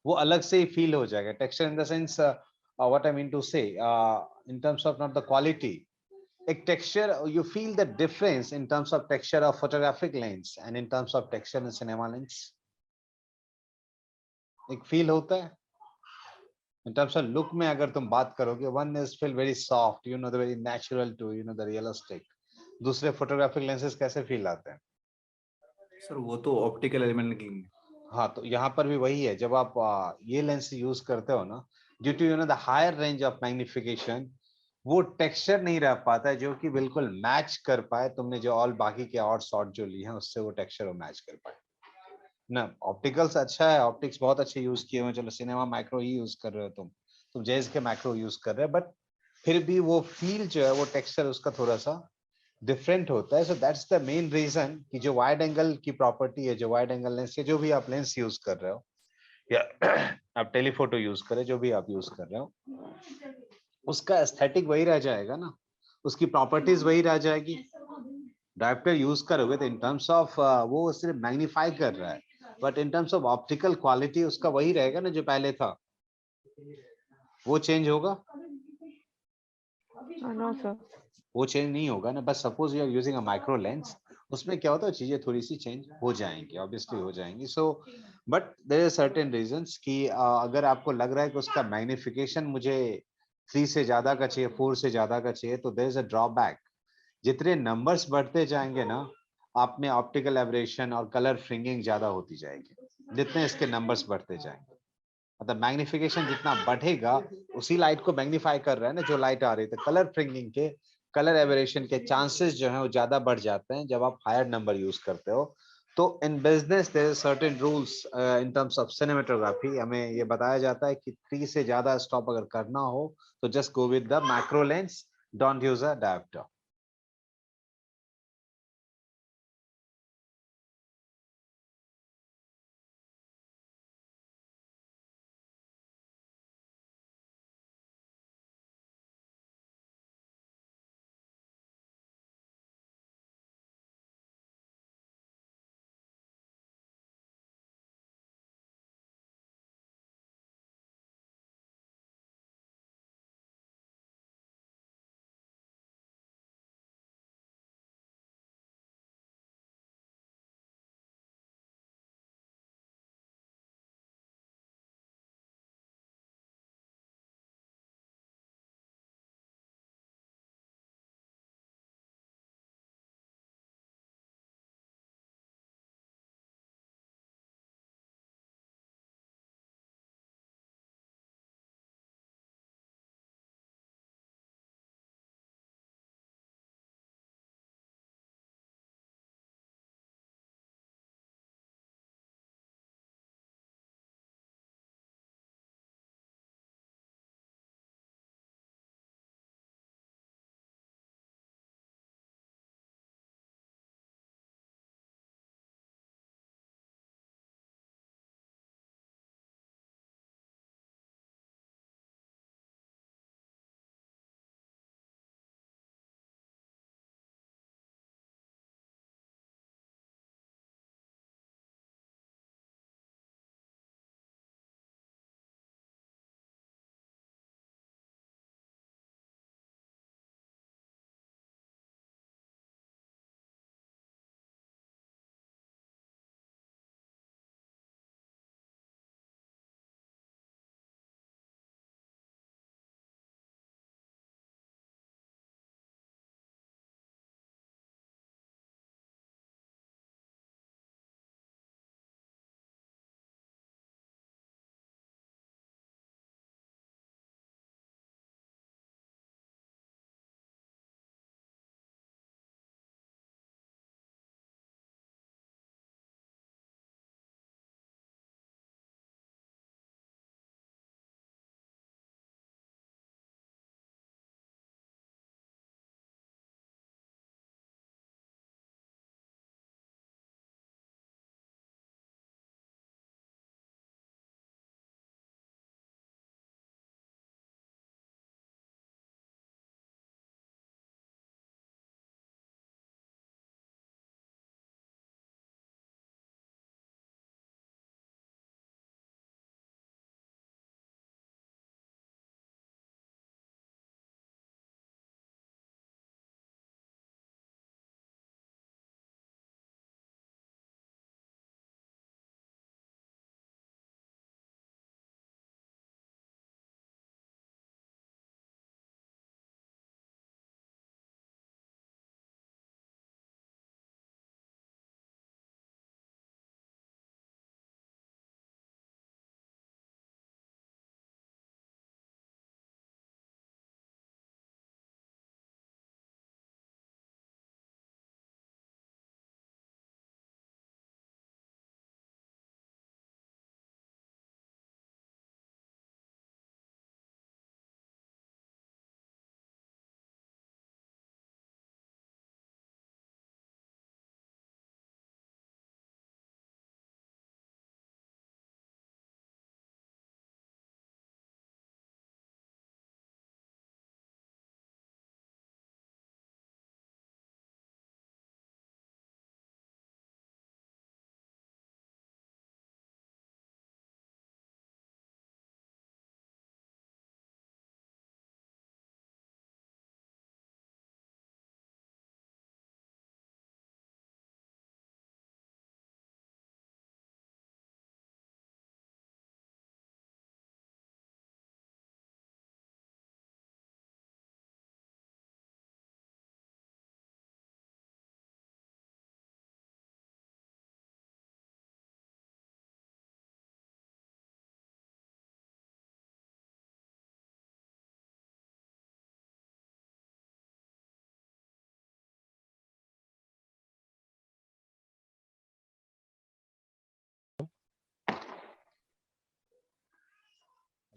वो अलग से ही फील हो जाएगा। Texture in the sense what I mean to say in terms of not the quality, एक texture you feel the difference in terms of texture of photographic lens and in terms of texture in cinema lens, एक feel होता है। इन terms of look में अगर तुम बात करोगे, one is feel very soft, you know the very natural to you know the realistic, दूसरे photographic lenses कैसे फील आते हैं सर? वो तो ऑप्टिकल एलिमेंट निकलेंगे। हाँ, तो यहाँ पर भी वही है, जब आप ये लेंस यूज करते हो ना, due to you know the higher range of magnification, वो टेक्सचर नहीं रह पाता है जो कि बिल्कुल मैच कर पाए तुमने जो ऑल बाकी के और शॉट जो लिए हैं उससे वो टेक्सचर वो मैच कर पाए ना। ऑप्टिकल्स अच्छा है, ऑप्टिक्स बहुत अच्छे यूज किए हुए, चलो सिनेमा माइक्रो ही यूज कर रहे हो तुम जेज के माइक्रो यूज कर रहे हो, बट फिर भी वो फील जो है, वो टेक्सचर उसका थोड़ा सा डिफरेंट होता है। So that's the main reason कि जो वाइड एंगल की प्रॉपर्टी है, जो वाइड एंगल लेंस के जो भी आप लेंस यूज कर रहे हो या आप टेलीफोटो यूज कर रहे हो, जो भी आप यूज कर रहे हो, उसका एस्थेटिक वही रह जाएगा ना, उसकी प्रॉपर्टीज वही रह जाएगी। डायोप्टर यूज करोगे तो इन टर्म्स ऑफ वो सिर्फ मैग्नीफाई कर रहा है, but in terms of optical quality उसका वही रहेगा ना जो पहले था, वो चेंज होगा? No sir. वो चेंज नहीं होगा ना। बस suppose you are using a micro lens, उसमें क्या होता है, चीजें थोड़ी सी चेंज हो जाएंगी, ऑब्वियसली हो जाएंगी। So but there are certain reasons कि अगर आपको लग रहा है कि उसका मैग्निफिकेशन मुझे 3 से ज्यादा का चाहिए, 4 से ज्यादा का चाहिए, तो देयर इज अ ड्रॉबैक। जितने नंबर्स बढ़ते जाएंगे ना, आप में ऑप्टिकल एब्रेशन और कलर फ्रिंगिंग ज्यादा होती जाएगी, जितने इसके नंबर्स बढ़ते जाएंगे। मतलब मैग्निफिकेशन जितना बढ़ेगा, उसी लाइट को मैग्नीफाई कर रहा है ना जो लाइट आ रही है, तो कलर फ्रिंगिंग के, कलर एबरेशन के चांसेस जो है वो ज्यादा बढ़ जाते हैं जब आप हायर नंबर यूज करते हो। तो in business there certain rules in terms of cinematography, हमें ये बताया जाता है कि 3 से ज्यादा स्टॉप अगर करना हो तो just go with the macro lens, don't use a dioptre.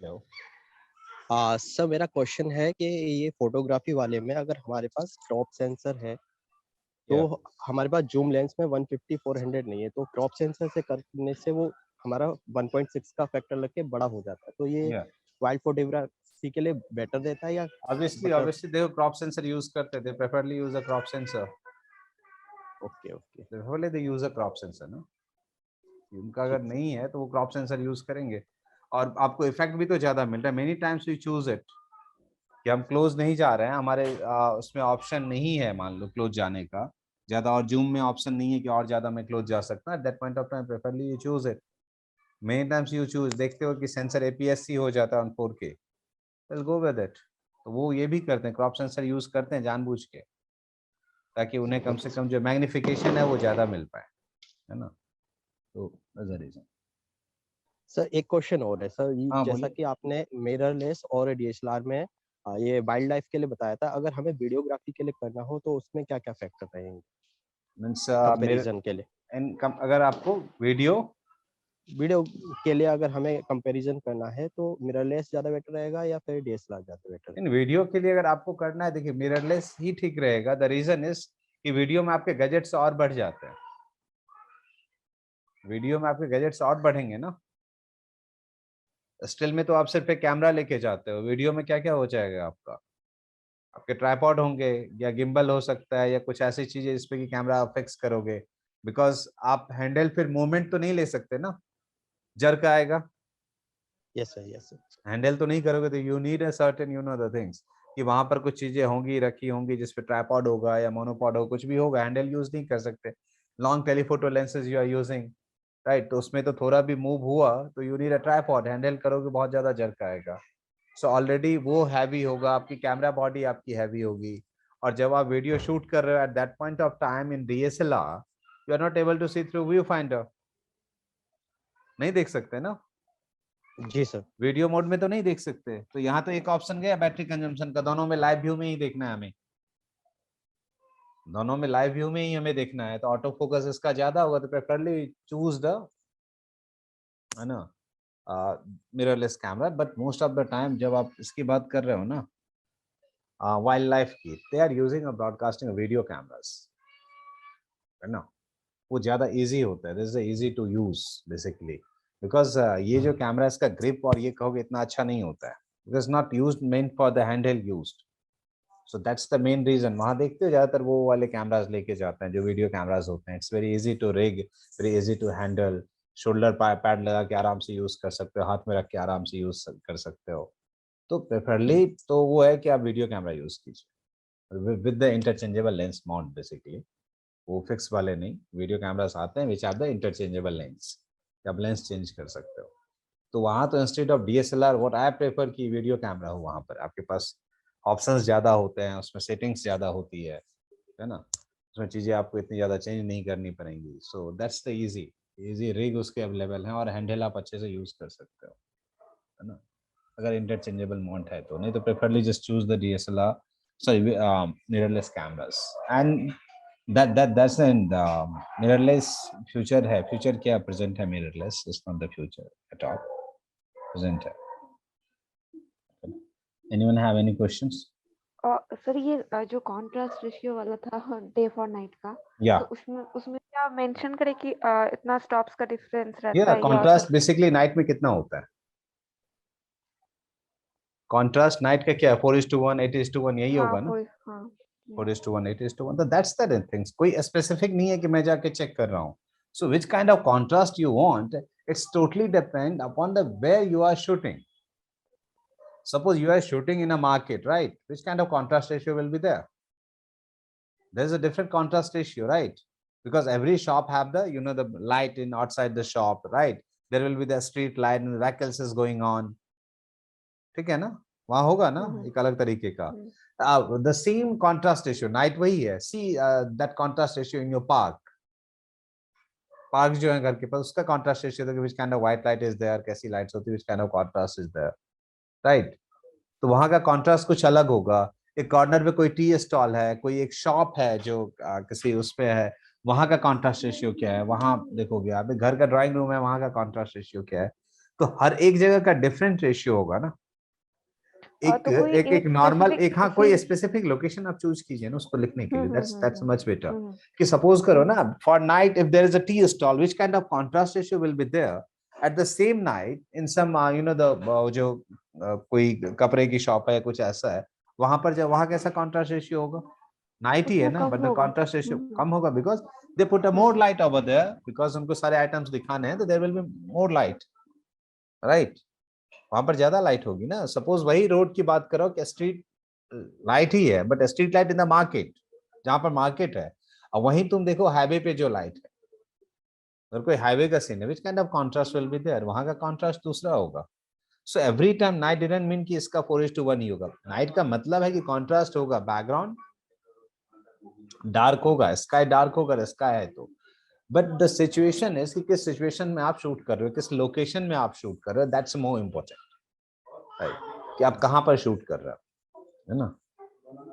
Sir मेरा क्वेश्चन है कि ये फोटोग्राफी वाले में अगर हमारे पास क्रॉप सेंसर है तो हमारे पास जूम लेंस में 150-400 नहीं है, तो क्रॉप सेंसर से करने से वो हमारा 1.6 का फैक्टर लग के बड़ा हो जाता है, तो ये वाइल्ड फोटोग्राफी के लिए बेटर देता है या? ऑब्वियसली देखो क्रॉप सेंसर यूज करते थे, preferably use a crop sensor. Okay preferably they use a crop sensor ना, उनका अगर नहीं है तो वो क्रॉप सेंसर यूज करेंगे और आपको इफेक्ट भी तो ज्यादा मिल रहा है। Many times we choose it कि हम क्लोज नहीं जा रहे हैं, हमारे उसमें ऑप्शन नहीं है मान लो क्लोज जाने का ज्यादा, और जूम में ऑप्शन नहीं है कि और ज्यादा मैं क्लोज जा सकता हूं। Eight that point of time preferably you choose it. Many times you choose, देखते हो कि सेंसर APS-C हो जाता है on 4K, will go with it. तो वो ये भी करते हैं, क्रॉप सेंसर यूज करते हैं जानबूझ के, ताकि उन्हें कम से कम जो मैग्निफिकेशन है वो ज्यादा मिल पाए, है ना। तो रीजन। सर एक क्वेश्चन और है सर, जैसा कि आपने मिररलेस और DSLR में ये वाइल्ड लाइफ के लिए बताया था, अगर हमें वीडियोग्राफी के लिए करना हो तो उसमें क्या क्या फैक्टर रहेंगे मींस कंपैरिजन के लिए? अगर आपको वीडियो के लिए अगर हमें कंपैरिजन करना है तो मिररलेस ज्यादा बेटर रहेगा या फिर DSLR ज्यादा बेटर? इन वीडियो के लिए अगर आपको करना है, देखिए मिररलेस ही ठीक रहेगा। द रीजन इज कि वीडियो में आपके गैजेट्स और बढ़ जाते हैं, वीडियो में आपके गैजेट्स और बढ़ेंगे ना। स्टिल में तो आप सिर्फ एक कैमरा लेके जाते हो, वीडियो में क्या क्या हो जाएगा आपका, आपके ट्राइपॉड होंगे या गिम्बल हो सकता है या कुछ ऐसी चीजें जिसपे कि कैमरा फिक्स करोगे, बिकॉज आप हैंडल फिर मूवमेंट तो नहीं ले सकते ना, जर्क आएगा। यस सर हैंडल तो नहीं करोगे, तो you need a certain you know the things कि वहां पर कुछ चीजें होंगी रखी होंगी जिसपे ट्राइपॉड होगा या मोनोपॉड हो, कुछ भी होगा, हैंडल यूज नहीं कर सकते। Long telephoto lenses you are using, right, तो उसमें तो थोड़ा भी मूव हुआ तो you need a tripod, handle करोगे बहुत ज्यादा जर्क आएगा। सो ऑलरेडी वो हैवी होगा, आपकी कैमरा बॉडी आपकी हैवी होगी, और जब आप वीडियो शूट कर रहे हो at that point of time in DSLR you are not able to see through viewfinder, नहीं देख सकते ना। जी सर। वीडियो मोड में तो नहीं देख सकते, तो यहाँ तो एक ऑप्शन गया बैटरी कंजम्पशन का, दोनों में लाइव व्यू में ही देखना है हमें, दोनों में लाइव व्यू में ही हमें देखना है, तो ऑटो फोकस इसका ज्यादा होगा, तो प्रेफरली चूज द, है ना, mirrorless camera. But most of the time जब आप इसकी बात कर रहे हो ना वाइल्ड लाइफ की, they are using a broadcasting video cameras, है ना, वो ज्यादा इजी होता है, this is easy to use basically, because ये जो कैमरा इसका ग्रिप और ये कहोगे इतना अच्छा नहीं होता है, because not used meant for the handheld used, so that's the main reason. वहां देखते हो ज्यादातर वो वाले कैमरास लेके जाते हैं जो वीडियो कैमरास होते हैं, it's very easy to rig, very easy to handle, shoulder pad लगा के आराम से यूज कर सकते हो, हाथ में रख के आराम से यूज कर सकते हो। तो प्रेफरली तो वो है कि आप वीडियो कैमरा यूज कीजिए with the interchangeable lens mount, basically वो फिक्स वाले नहीं, वीडियो कैमरास आते हैं which are the interchangeable lens, आप लेंस चेंज कर सकते हो। तो वहां तो instead of DSLR what I prefer की वीडियो कैमरा हो, वहां पर आपके पास ऑप्शंस ज्यादा होते हैं, उसमें सेटिंग्स ज्यादा होती है ना, उसमें चीजें आपको इतनी ज्यादा चेंज नहीं करनी पड़ेंगी। सो दैट्स द इजी रिग उसके अवेलेबल हैं, और हैंडल आप अच्छे से यूज कर सकते हो, है ना, अगर इंटरचेंजेबल माउंट है तो। नहीं तो preferably just choose the DSLR, sorry, mirrorless cameras, and that's an mirrorless future है, future क्या present है, mirrorless is not the future at all, present है। Anyone have any questions? Sir ये जो कॉन्ट्रास्ट रेशियो वाला था डे फॉर नाइट का, तो उसमें क्या मेंशन करे कि इतना स्टॉप्स का डिफरेंस रहता है? कॉन्ट्रास्ट बेसिकली नाइट में कितना होता है, कॉन्ट्रास्ट नाइट का क्या है, 4:1, 8:1, यही होगा ना, 4:1, 8:1, तो दैट्स द थिंग्स, कोई स्पेसिफिक नहीं है कि मैं जाके चेक कर रहा हूँ। So which kind of contrast you want, it's totally depend upon the where you are shooting. Suppose you are shooting in a market, right? Which kind of contrast ratio will be there? There's a different contrast ratio, right? Because every shop have the, you know, the light in outside the shop, right? There will be the street light and vehicles is going on. ठीक है ना, वहां होगा ना एक अलग तरीके का। The same contrast ratio, night वही है। See that contrast ratio in your park. Park जो है घर के पास, उसका contrast ratio देखो, which kind of white light is there, कैसी lights होती है, which kind of contrast is there. Right, तो वहां का कॉन्ट्रास्ट कुछ अलग होगा। एक कॉर्नर पे कोई टी स्टॉल है, कोई एक शॉप है जो किसी उस पे है, वहां का कॉन्ट्रास्ट रेशियो क्या है, वहां देखोगे आप। घर का ड्राइंग रूम है, वहां का कॉन्ट्रास्ट रेशियो क्या है। तो हर एक जगह का डिफरेंट रेशियो होगा ना। एक नॉर्मल एक हाँ कोई स्पेसिफिक लोकेशन आप चूज कीजिए ना उसको लिखने के लिए, दैट्स मच बेटर। कि सपोज करो ना for night if there is a tea stall which kind of contrast ratio will be there at the same night in some you know the जो कोई कपड़े की शॉप है कुछ ऐसा है, वहां पर जब वहां कैसा कॉन्ट्रास्ट रेशियो होगा, नाइट ही है ना, बट द कॉन्ट्रास्ट रेशियो कम होगा because they put a more light over there, because उनको सारे आइटम्स दिखाने हैं तो there will be more light, right. वहां पर ज्यादा लाइट होगी ना। सपोज वही रोड की बात करो कि स्ट्रीट लाइट ही है but street light in the market, जहां पर मार्केट है, और वहीं तुम देखो हाईवे पे जो लाइट है, अगर कोई हाईवे का सीन है which kind of contrast will be there, वहां का कॉन्ट्रास्ट दूसरा होगा। So every time night didn't mean कि इसका 4:1 ही होगा। नाइट का मतलब है कि कॉन्ट्रास्ट होगा, बैकग्राउंड डार्क होगा, स्काई डार्क होगा, स्काई है तो। बट द सिचुएशन इज कि किस सिचुएशन में आप शूट कर रहे हो, किस लोकेशन में आप शूट कर रहे हो, दैट्स मोर इम्पोर्टेंट, राइट, कि आप कहाँ पर शूट कर रहे हो, है ना।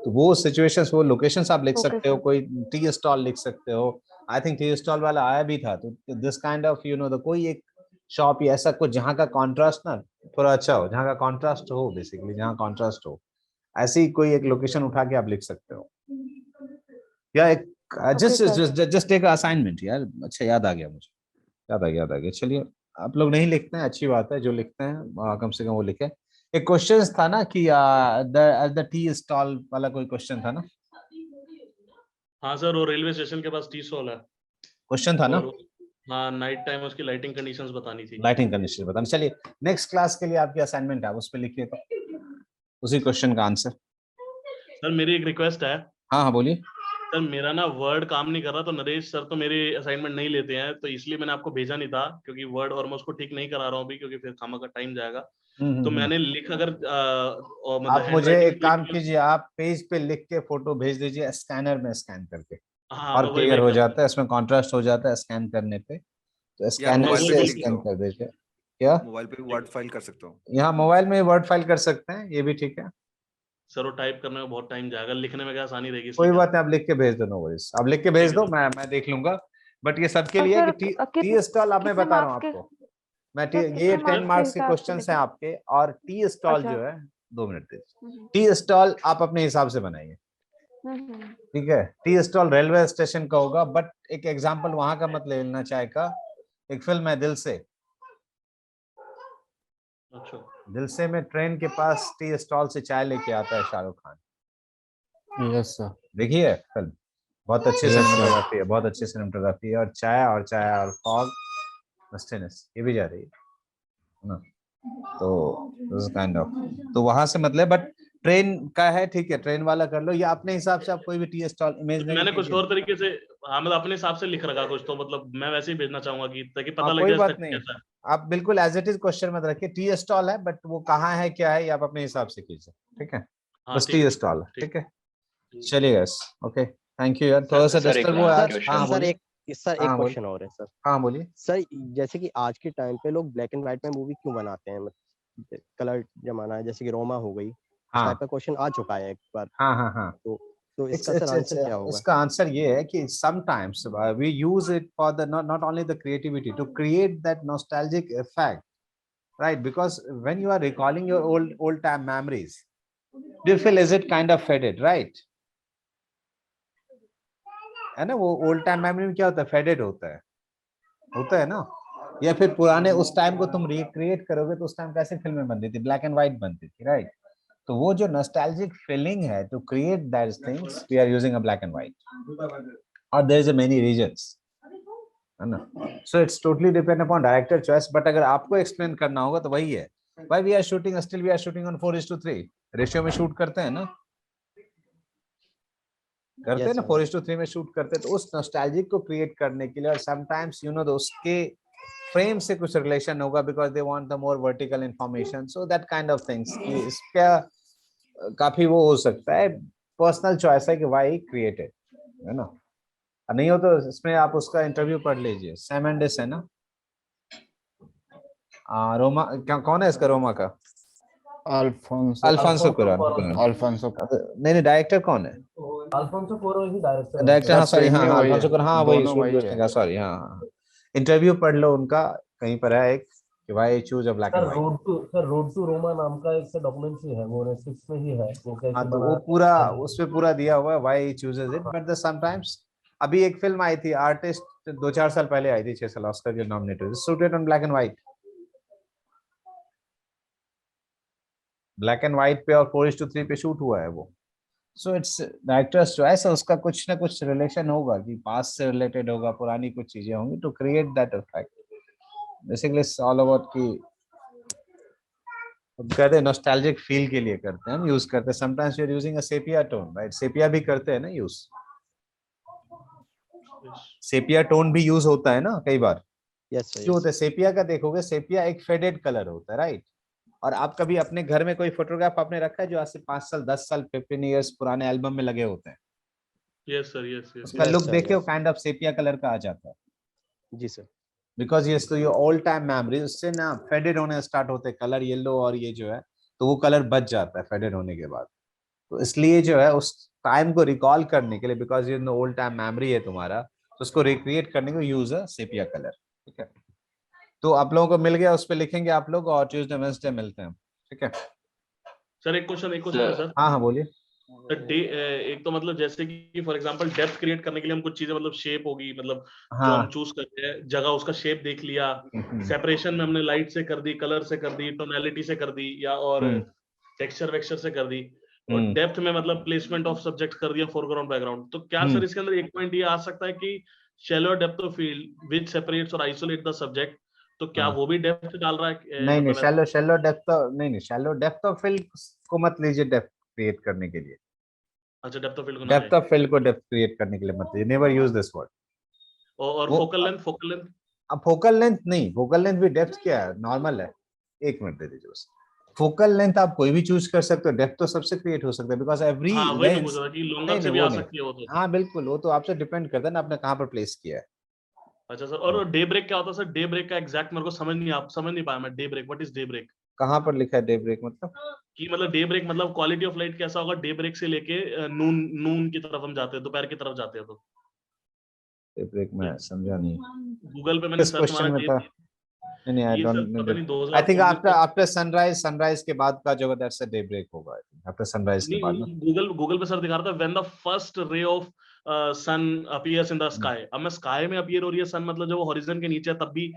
तो वो सिचुएशंस, वो लोकेशंस आप लिख सकते हो, कोई टी स्टॉल लिख सकते हो। आई थिंक टी स्टॉल वाला आया भी था, तो this kind of you know the कोई एक शॉप या ऐसा कुछ जहाँ का कॉन्ट्रास्ट ना थोड़ा अच्छा हो, जहाँ का कॉन्ट्रास्ट हो, बेसिकली जहाँ कॉन्ट्रास्ट हो, ऐसी कोई एक लोकेशन उठा के आप लिख सकते हो। या एक जस्ट टेक असाइनमेंट यार। अच्छा याद आ गया मुझे, याद आ गया। चलिए आप लोग नहीं लिखते हैं, अच्छी बात है, जो लिखते हैं कम से कम वो लिखे। एक क्वेश्चन था ना कि द टी स्टॉल वाला कोई क्वेश्चन था ना। हाँ सर, वो रेलवे स्टेशन के पास टी स्टॉल है, क्वेश्चन था ना। हाँ, नाइट टाइम उसकी लाइटिंग कंडीशंस बतानी थी। लाइटिंग कंडीशन बतानी। चलिए नेक्स्ट क्लास के लिए आपकी असाइनमेंट है, उस पे लिखिए तो उसी क्वेश्चन का आंसर। सर मेरी एक रिक्वेस्ट है। हाँ बोलिए। सर मेरा ना वर्ड काम नहीं कर रहा, तो नरेश सर तो मेरी असाइनमेंट नहीं लेते हैं, तो इसलिए मैंने आपको भेजा नहीं था, क्योंकि वर्ड और मैं उसको ठीक नहीं करा रहा हूँ अभी, क्योंकि फिर खामा का टाइम जाएगा। तो मैंने लिख अगर मतलब आप मुझे एक काम कीजिए, आप पेज पे लिख के फोटो भेज दीजिए, स्कैनर में स्कैन करके। हाँ, और क्लियर हो जाता है, इसमें कॉन्ट्रास्ट हो जाता है स्कैन करने पे, तो स्कैनर से स्कैन कर दीजिए। क्या मोबाइल पे वर्ड फाइल कर सकता हूँ? यहाँ मोबाइल में वर्ड फाइल कर सकते हैं, ये भी ठीक है। सर वो टाइप करने में बहुत टाइम जाएगा, लिखने में क्या आसानी रहेगी। कोई बात नहीं, आप लिख के भेज दो, नो वरीज, आप लिख के भेज दो, मैं देख लूंगा। बट ये सबके लिए कि टी स्टॉल, अब मैं बता रहा हूँ आपको, मैं ये 10 मार्क्स के क्वेश्चंस हैं आपके, और टी स्टॉल जो है 2 मिनट दीजिए। टी स्टॉल आप अपने हिसाब से बनाइए, ठीक है। टी स्टॉल रेलवे स्टेशन का होगा, बट एक एग्जांपल वहां का मत ले लेना, चाय का। एक फिल्म है दिल से, अच्छा, दिल से में ट्रेन के पास टी स्टॉल से चाय लेके आता है शाहरुख खान। Yes sir. देखिए फिल्म, बहुत अच्छी सिनेमेटोग्राफी है, बहुत अच्छी सिनेमेटोग्राफी है, और चाय और फॉग मस्टीनेस ये भी जा रही है ना। तो दिस काइंड ऑफ, तो वहां से मतलब, बट ट्रेन का है, ठीक है, ट्रेन वाला कर लो, या अपने हिसाब से आप कोई भी टी स्टॉल इमेज नहीं। मैंने कुछ और तरीके से, हाँ मतलब अपने हिसाब से लिख रखा कुछ, तो मतलब मैं वैसे ही भेजना चाहूंगा कि ताकि पता लग कोई जाए बात नहीं, आप बिल्कुल एज इट इज क्वेश्चन मत रखिए। टी स्टॉल है, बट वो कहाँ है क्या है ये आप अपने हिसाब से कीजिए, ठीक है। बस टी स्टॉल, ठीक है। चलिए गाइस, ओके, थैंक यू यार, थोड़ा सा डिस्टर्ब हुआ आज। सर एक क्वेश्चन और है सर। हाँ बोलिए सर। जैसे कि आज के टाइम पे लोग ब्लैक एंड व्हाइट में मूवी क्यों बनाते हैं, मतलब कलर जमाना है, जैसे कि रोमा हो गई, इस टाइप का क्वेश्चन आ चुका है एक बार। हाँ तो इसका सर आंसर क्या होगा? इसका आंसर ये है कि sometimes we use it for the not only the creativity to create that nostalgic effect, right? Because when you are recalling your old time memories, do you feel is it kind of faded, right? है ना, वो old time memory में क्या होता है, faded होता है ना। या फिर पुराने उस टाइम को तुम रिक्रिएट करोगे तो उस टाइम कैसे फिल्में बनती थी, ब्लैक एंड व्हाइट बनती थी, राइट। तो वो जो नॉस्टैल्जिक फीलिंग है, to create that things we are using a black and white, और there is a many reasons, है ना। So it's totally depend upon director choice, but अगर आपको एक्सप्लेन करना होगा तो वही है, why we are shooting, still we are shooting on 4:3 ratio में शूट करते हैं ना, करते हैं ना, 4:3 में शूट करते हैं। तो उस नॉस्टैल्जिक को क्रिएट करने के लिए, और समटाइम्स यू नो उसके फ्रेम से कुछ रिलेशन होगा, because they want the more vertical information, so that kind of things, इसका काफी वो हो सकता है, पर्सनल चॉइस है कि व्हाई क्रिएटेड, है ना। नहीं हो तो इसमें आप उसका इंटरव्यू पढ़ लीजिए, सैम मेंडिस है ना, रोमा क्या, कौन है इसका रोमा का? अल्फोंसो कुआरón। नहीं डायरेक्टर कौन है? अल्फोंसो कुआरón ही डायरेक्टर, हाँ सॉरी, हाँ अल्फोंसो कुआरón, हाँ वही, सॉरी हाँ, इंटरव्यू पढ़ लो उनका, कहीं पर है एक, कि why choose a black and white. Road to Roma नाम का एक डॉक्यूमेंट्री है, वो नेटफ्लिक्स में ही है, वो कैसे हाँ, तो बना वो पूरा उसमें पूरा दिया हुआ है why he chooses it, but sometimes अभी एक फिल्म आई थी आर्टिस्ट 2-4 साल पहले आई थी, 6 साल, ऑस्कर के नॉमिनेट हुई, shooted on black and white, black and white पे और 4:3 पे शूट हुआ है वो. सो इट्स डायरेक्टर्स चॉइस, उसका कुछ ना कुछ रिलेशन होगा कि पास्ट से रिलेटेड होगा, पुरानी कुछ चीजें होंगी to create that effect. Basically it's all about कि कहते हैं नॉस्टैल्जिक फील के लिए करते हैं हम, यूज करते हैं. Sometimes you are using a sepia tone, right? Sepia भी करते हैं ना यूज, सेपिया टोन भी यूज होता है ना कई बार. यस क्यों होता है? सेपिया का देखोगे, सेपिया एक फेडेड कलर होता है, राइट? और आप कभी अपने घर में कोई फोटोग्राफ आपने रखा है जो आज से 5 साल 10 साल 15 इयर्स पुराने एल्बम में लगे होते हैं? Yes sir, yes yes. उसका लुक देखे हो, काइंड ऑफ सेपिया कलर का आ जाता है. जी सर. बिकॉज ये तो योर ऑल टाइम मेमोरी, उससे ना फेडेड होने स्टार्ट होते हैं कलर, येलो और ये जो है, तो वो कलर बच जाता है फेडेड होने के बाद. तो इसलिए जो है उस टाइम को रिकॉल करने के लिए, बिकॉज ये ओल्ड टाइम मेमोरी है तुम्हारा, तो उसको रिक्रिएट करने को यूज है सेपिया कलर. ठीक है, तो आप लोगों को मिल गया, उस पर लिखेंगे आप लोग, और ट्यूसडे वेडनेसडे मिलते हैं. ठीक है सर, एक क्वेश्चन है सर. हाँ हाँ बोलिए. एक तो मतलब जैसे कि फॉर एग्जांपल डेप्थ क्रिएट करने के लिए हम कुछ चीजें, मतलब शेप होगी, मतलब हाँ. जो हम चूज करते हैं जगह, उसका शेप देख लिया, सेपरेशन में हमने लाइट से कर दी, कलर से कर दी, टोनैलिटी से कर दी, या और टेक्सचर वेक्चर से कर दी, और डेप्थ में मतलब प्लेसमेंट ऑफ सब्जेक्ट कर दिया, फोरग्राउंड बैकग्राउंड. तो क्या सर इसके अंदर एक पॉइंट ये आ सकता है कि shallow depth of field which separates और आइसोलेट द सब्जेक्ट, तो क्या वो भी डेप्थ डाल रहा है? नहीं, शैलो डेप्थ नहीं, शैलो डेप्थ ऑफ फील्ड को मत लीजिए डेप्थ क्रिएट करने के लिए. अच्छा, डेप्थ ऑफ फील्ड को डेप्थ ऑफ फील्ड को डेप्थ क्रिएट करने के लिए मत लीजिए, नेवर यूज दिस वर्ड. और फोकल लेंथ अब फोकल लेंथ नहीं, फोकल लेंथ भी डेप्थ क्या है, नॉर्मल है. एक मिनट दे दीजिए. फोकल लेंथ आप कोई भी चूज कर सकते हो, डेप्थ तो सबसे क्रिएट हो सकता है, बिकॉज एवरी लेंस. हाँ बिल्कुल, वो तो आपसे डिपेंड करता है ना आपने कहाँ पर प्लेस किया है. अच्छा सर, और डे ब्रेक क्या होता है सर? डे ब्रेक का एग्जैक्ट मेरे को समझ नहीं पाया मैं. Daybreak, what is daybreak? कहाँ पर लिखा है डे ब्रेक मतलब? कि मतलब डे ब्रेक मतलब क्वालिटी ऑफ लाइट कैसा होगा डे ब्रेक से लेके नून की तरफ हम जाते हैं, दोपहर की तरफ जाते हैं. तो डे ब्रेक में समझा नहीं. गूगल पे मैंने सर्च मारा. नहीं, I don't know. I think after sunrise के बाद का जो that's a day break होगा. After sunrise के बाद ना. गूगल पे सर दिखा रहा था when the first ray of sun appears in the sky. अब मैं स्काई में अपीयर हो रही है सन, मतलब जब वो हॉरिजन के नीचे है तब भी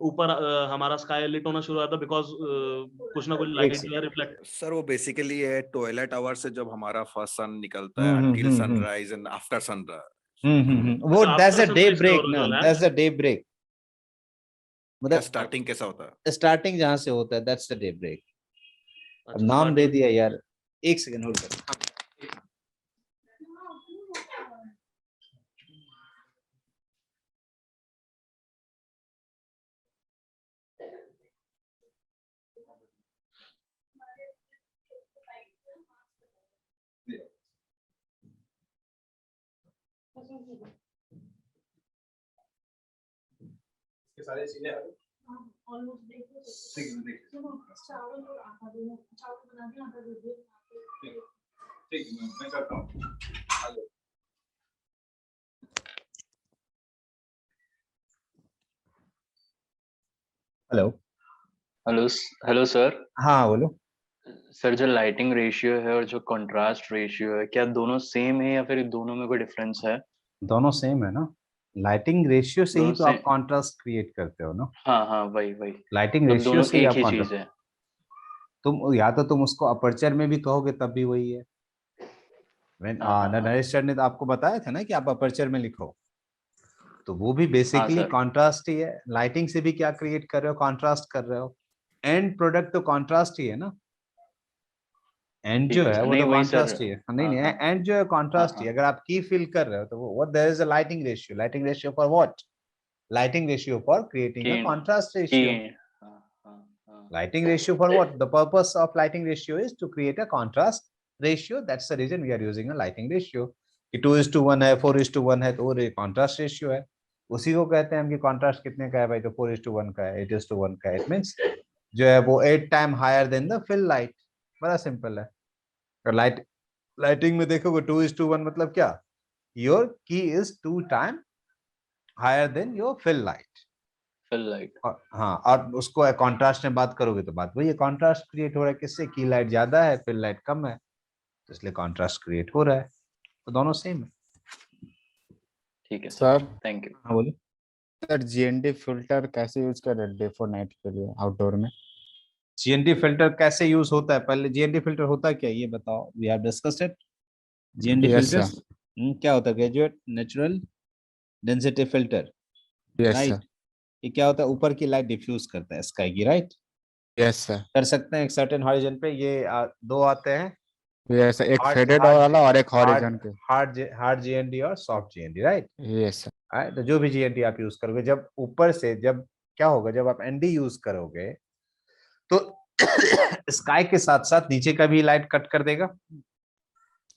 ऊपर हमारा स्काई लिट होना शुरू हुआ था, बिकॉज कुछ ना कुछ लाइट रिफ्लेक्ट. सर वो बेसिकली है ट्वाइलाइट आवर से जब हमारा फर्स्ट सन निकलता है until sunrise and after sunrise. वो that's a day break ना, that's a day break. मतलब स्टार्टिंग कैसा होता है? स्टार्टिंग जहां से होता है दैट्स द डे ब्रेक. अब नाम दे दिया यार. एक सेकंड होल्ड करो. सारे चीजें ठीक मैं करता हूँ. Hello sir. हाँ बोलो सर, जो लाइटिंग रेशियो है और जो कंट्रास्ट रेशियो है, क्या दोनों सेम है या फिर दोनों में कोई डिफरेंस है? दोनों सेम है ना. लाइटिंग रेशियो से ही तो आप कॉन्ट्रास्ट क्रिएट करते हो ना. हाँ वही लाइटिंग रेशियो से एक ही चीज है. तुम या तो तुम उसको अपर्चर में भी कहोगे तब भी वही है. नरेश सर ने तो आपको बताया था ना कि आप अपर्चर में लिखो, तो वो भी बेसिकली कॉन्ट्रास्ट ही है. लाइटिंग से भी क्या क्रिएट कर रहे हो, कॉन्ट्रास्ट कर रहे हो. एंड प्रोडक्ट तो कॉन्ट्रास्ट ही है ना. एंड जो है वो तो कॉन्ट्रास्ट ही है. नहीं एंड जो है कॉन्ट्रास्ट ही. अगर आप की फिल कर रहे हो तो वो there is a lighting ratio for what? Lighting ratio for creating a contrast ratio. Lighting ratio for what? The purpose of lighting ratio is to create a contrast ratio. That's the reason we are using a lighting ratio. कि 2:1 है, 4:1 है, तो वो contrast ratio है. उसी को कहते हैं हम कि contrast कितने का है भाई, तो 4:1 का है, 8:1 का है. It means जो है वो 8 times higher than the fill light. बड़ा सिंपल है. और lighting में देखोगे 2:1 मतलब क्या? Your key is 2 times higher than your fill light. Fill light. हाँ, और उसको कॉन्ट्रास्ट में बात करोगे तो बात वही है, कॉन्ट्रास्ट क्रिएट हो रहा है किससे, की लाइट ज्यादा है फिल लाइट कम है, तो इसलिए कॉन्ट्रास्ट क्रिएट हो रहा है, तो दोनों सेम है। ठीक है सर। Thank you. हाँ बोलिए सर GND फिल्टर कैसे यूज करें डे फॉर नाइट के लिए आउटडोर में? GND फिल्टर कैसे यूज होता है, पहले GND फिल्टर होता क्या ये बताओ, we have discussed it. GND yes filters sir. क्या होता है, graduate natural density filter, yes right. Sir. ये क्या होता है, ऊपर की लाइट डिफ्यूज करता है स्काई की, राइट। Yes sir. कर सकते हैं एक सर्टेन हॉरिजन पे, ये दो आते हैं, यस सर, एक हार्ड फेडेड हार्ड वाला और एक हार्ड हॉरिजन के। हार्ड GND और soft GND, right. Yes sir. तो जो भी GND आप यूज करोगे, जब ऊपर से जब क्या होगा, जब आप ND यूज करोगे तो स्काई के साथ साथ नीचे का भी लाइट कट कर देगा,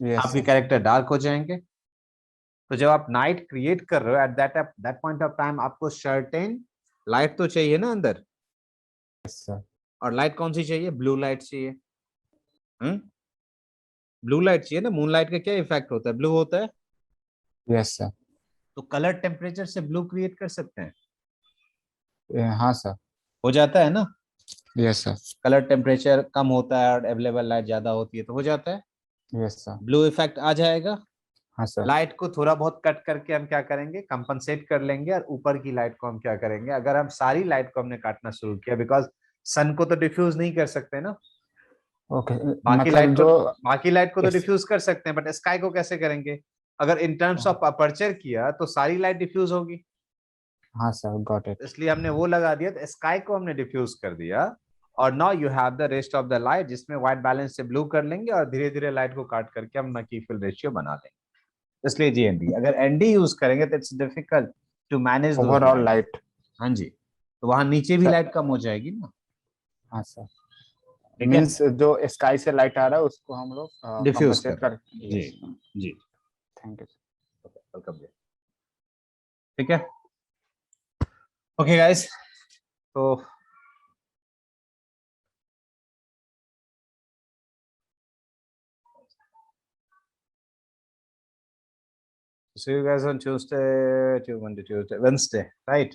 यस आपके सर। कैरेक्टर डार्क हो जाएंगे। तो जब आप नाइट क्रिएट कर रहे हो at that point of time, आपको सर्टेन लाइट तो चाहिए ना अंदर, यस सर। और लाइट कौन सी चाहिए, ब्लू लाइट चाहिए। ब्लू लाइट चाहिए ना, मून लाइट का क्या इफेक्ट होता है, ब्लू होता है। Yes sir. तो कलर टेम्परेचर से ब्लू क्रिएट कर सकते हैं, हाँ सर। हो जाता है ना। Yes sir. कलर टेम्परेचर कम होता है और अवेलेबल लाइट ज्यादा होती है तो हो जाता है, यस सर। ब्लू इफेक्ट आ जाएगा। हाँ सर। लाइट को थोड़ा बहुत कट करके हम क्या करेंगे, कंपनसेट कर लेंगे, और ऊपर की लाइट को हम क्या करेंगे, अगर हम सारी लाइट को हमने काटना शुरू किया, बिकॉज सन को तो डिफ्यूज नहीं कर सकते ना, ओके बाकी लाइट को तो डिफ्यूज कर सकते हैं, बट स्काई को कैसे करेंगे, अगर इन टर्म्स ऑफ अपर्चर किया तो सारी लाइट डिफ्यूज होगी। हाँ सर गॉट इट। इसलिए हमने वो लगा दिया, तो स्काई को हमने डिफ्यूज कर दिया, और now you have the rest of the light, जिसमें व्हाइट बैलेंस से ब्लू कर लेंगे और धीरे धीरे लाइट को काट करके हम नकी फिल रेशियो बना देंगे। इसलिए GND, अगर ND यूज करेंगे तो it's difficult to manage overall light. हाँ जी, तो वहां नीचे भी लाइट कम हो जाएगी ना। हाँ सर, ठीक है, मींस जो स्काई से लाइट आ रहा है उसको हम लोग डिफ्यूज कंपनसेट कर, कर। जी जी, थैंक यू। वेलकम। ठीक है, ओके गाइस, तो see you guys on Wednesday, right?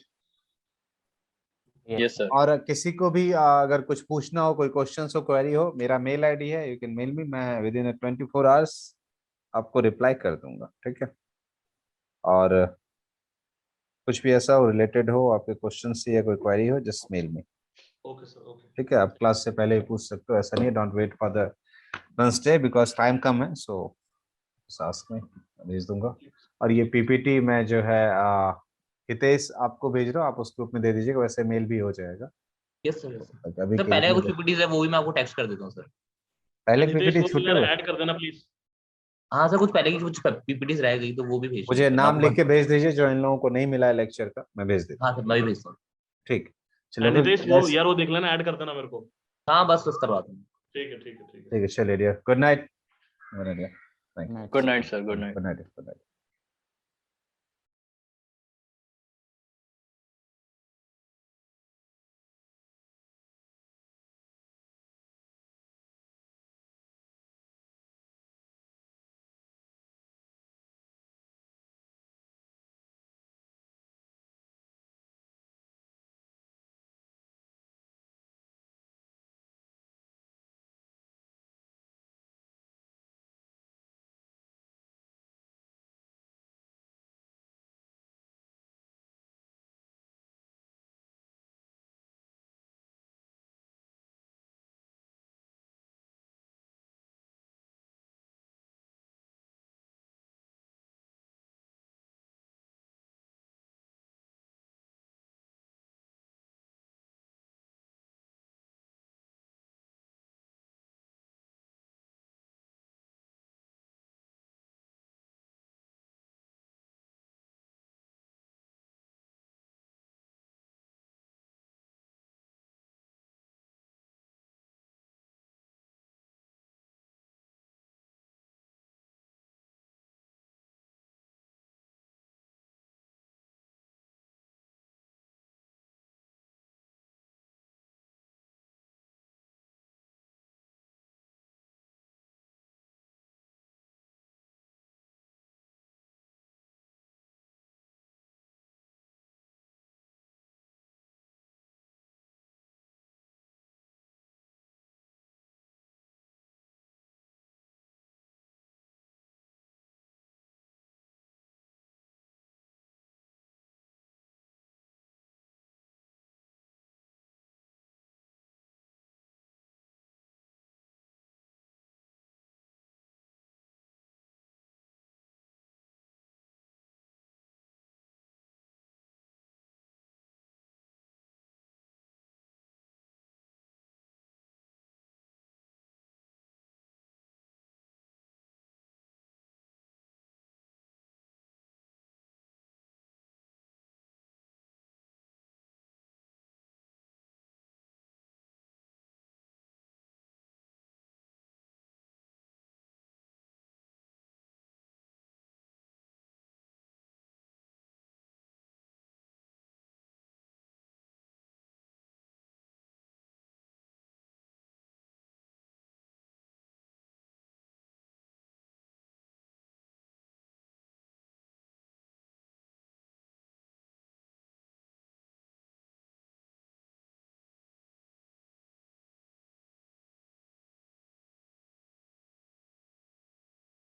Yes sir. और किसी को भी अगर कुछ पूछना हो, कोई क्वेश्चन हो, क्वेरी हो, मेरा मेल ID है, यू कैन मेल मी, मैं विद इन 24 आवर्स आपको रिप्लाई कर दूंगा, ठीक है। और कुछ भी ऐसा हो रिलेटेड हो, आपके क्वेश्चन से या कोई क्वेरी हो, just mail me. Okay sir, okay. ठीक है, आप क्लास से पहले ही पूछ सकते हो, ऐसा नहीं है, don't wait for the Wednesday because time कम है, सो आस्क मी, भेज दूंगा। और ये PPT मैं जो है हितेश आपको भेज रहा हूँ, आप उस ग्रुप में दे दीजिएगा, वैसे मेल भी हो जाएगा। Yes sir, yes sir. अभी सर पहले कुछ PPTs है वो भी मैं आपको टेक्स्ट कर देता हूँ सर। पहले नितेश PPT वो छूटे भी हुए, ऐड कर देना प्लीज। हाँ सर, कुछ पहले की कुछ PPTs रह गई तो वो भी भेज मुझे दीजिए, नाम लिख के भेज दीजिए, जो इन लोगों को नहीं मिला है लेक्चर का, मैं भेज देता हाँ सर, मैं भी भेजता हूँ। ठीक, चलो नितेश वो यार वो देख लेना, ऐड कर देना मेरे को। हाँ बस करवाता हूँ। ठीक है, ठीक है, ठीक है। ठीक है, चलिए, good night. Good night sir, good night. Good night.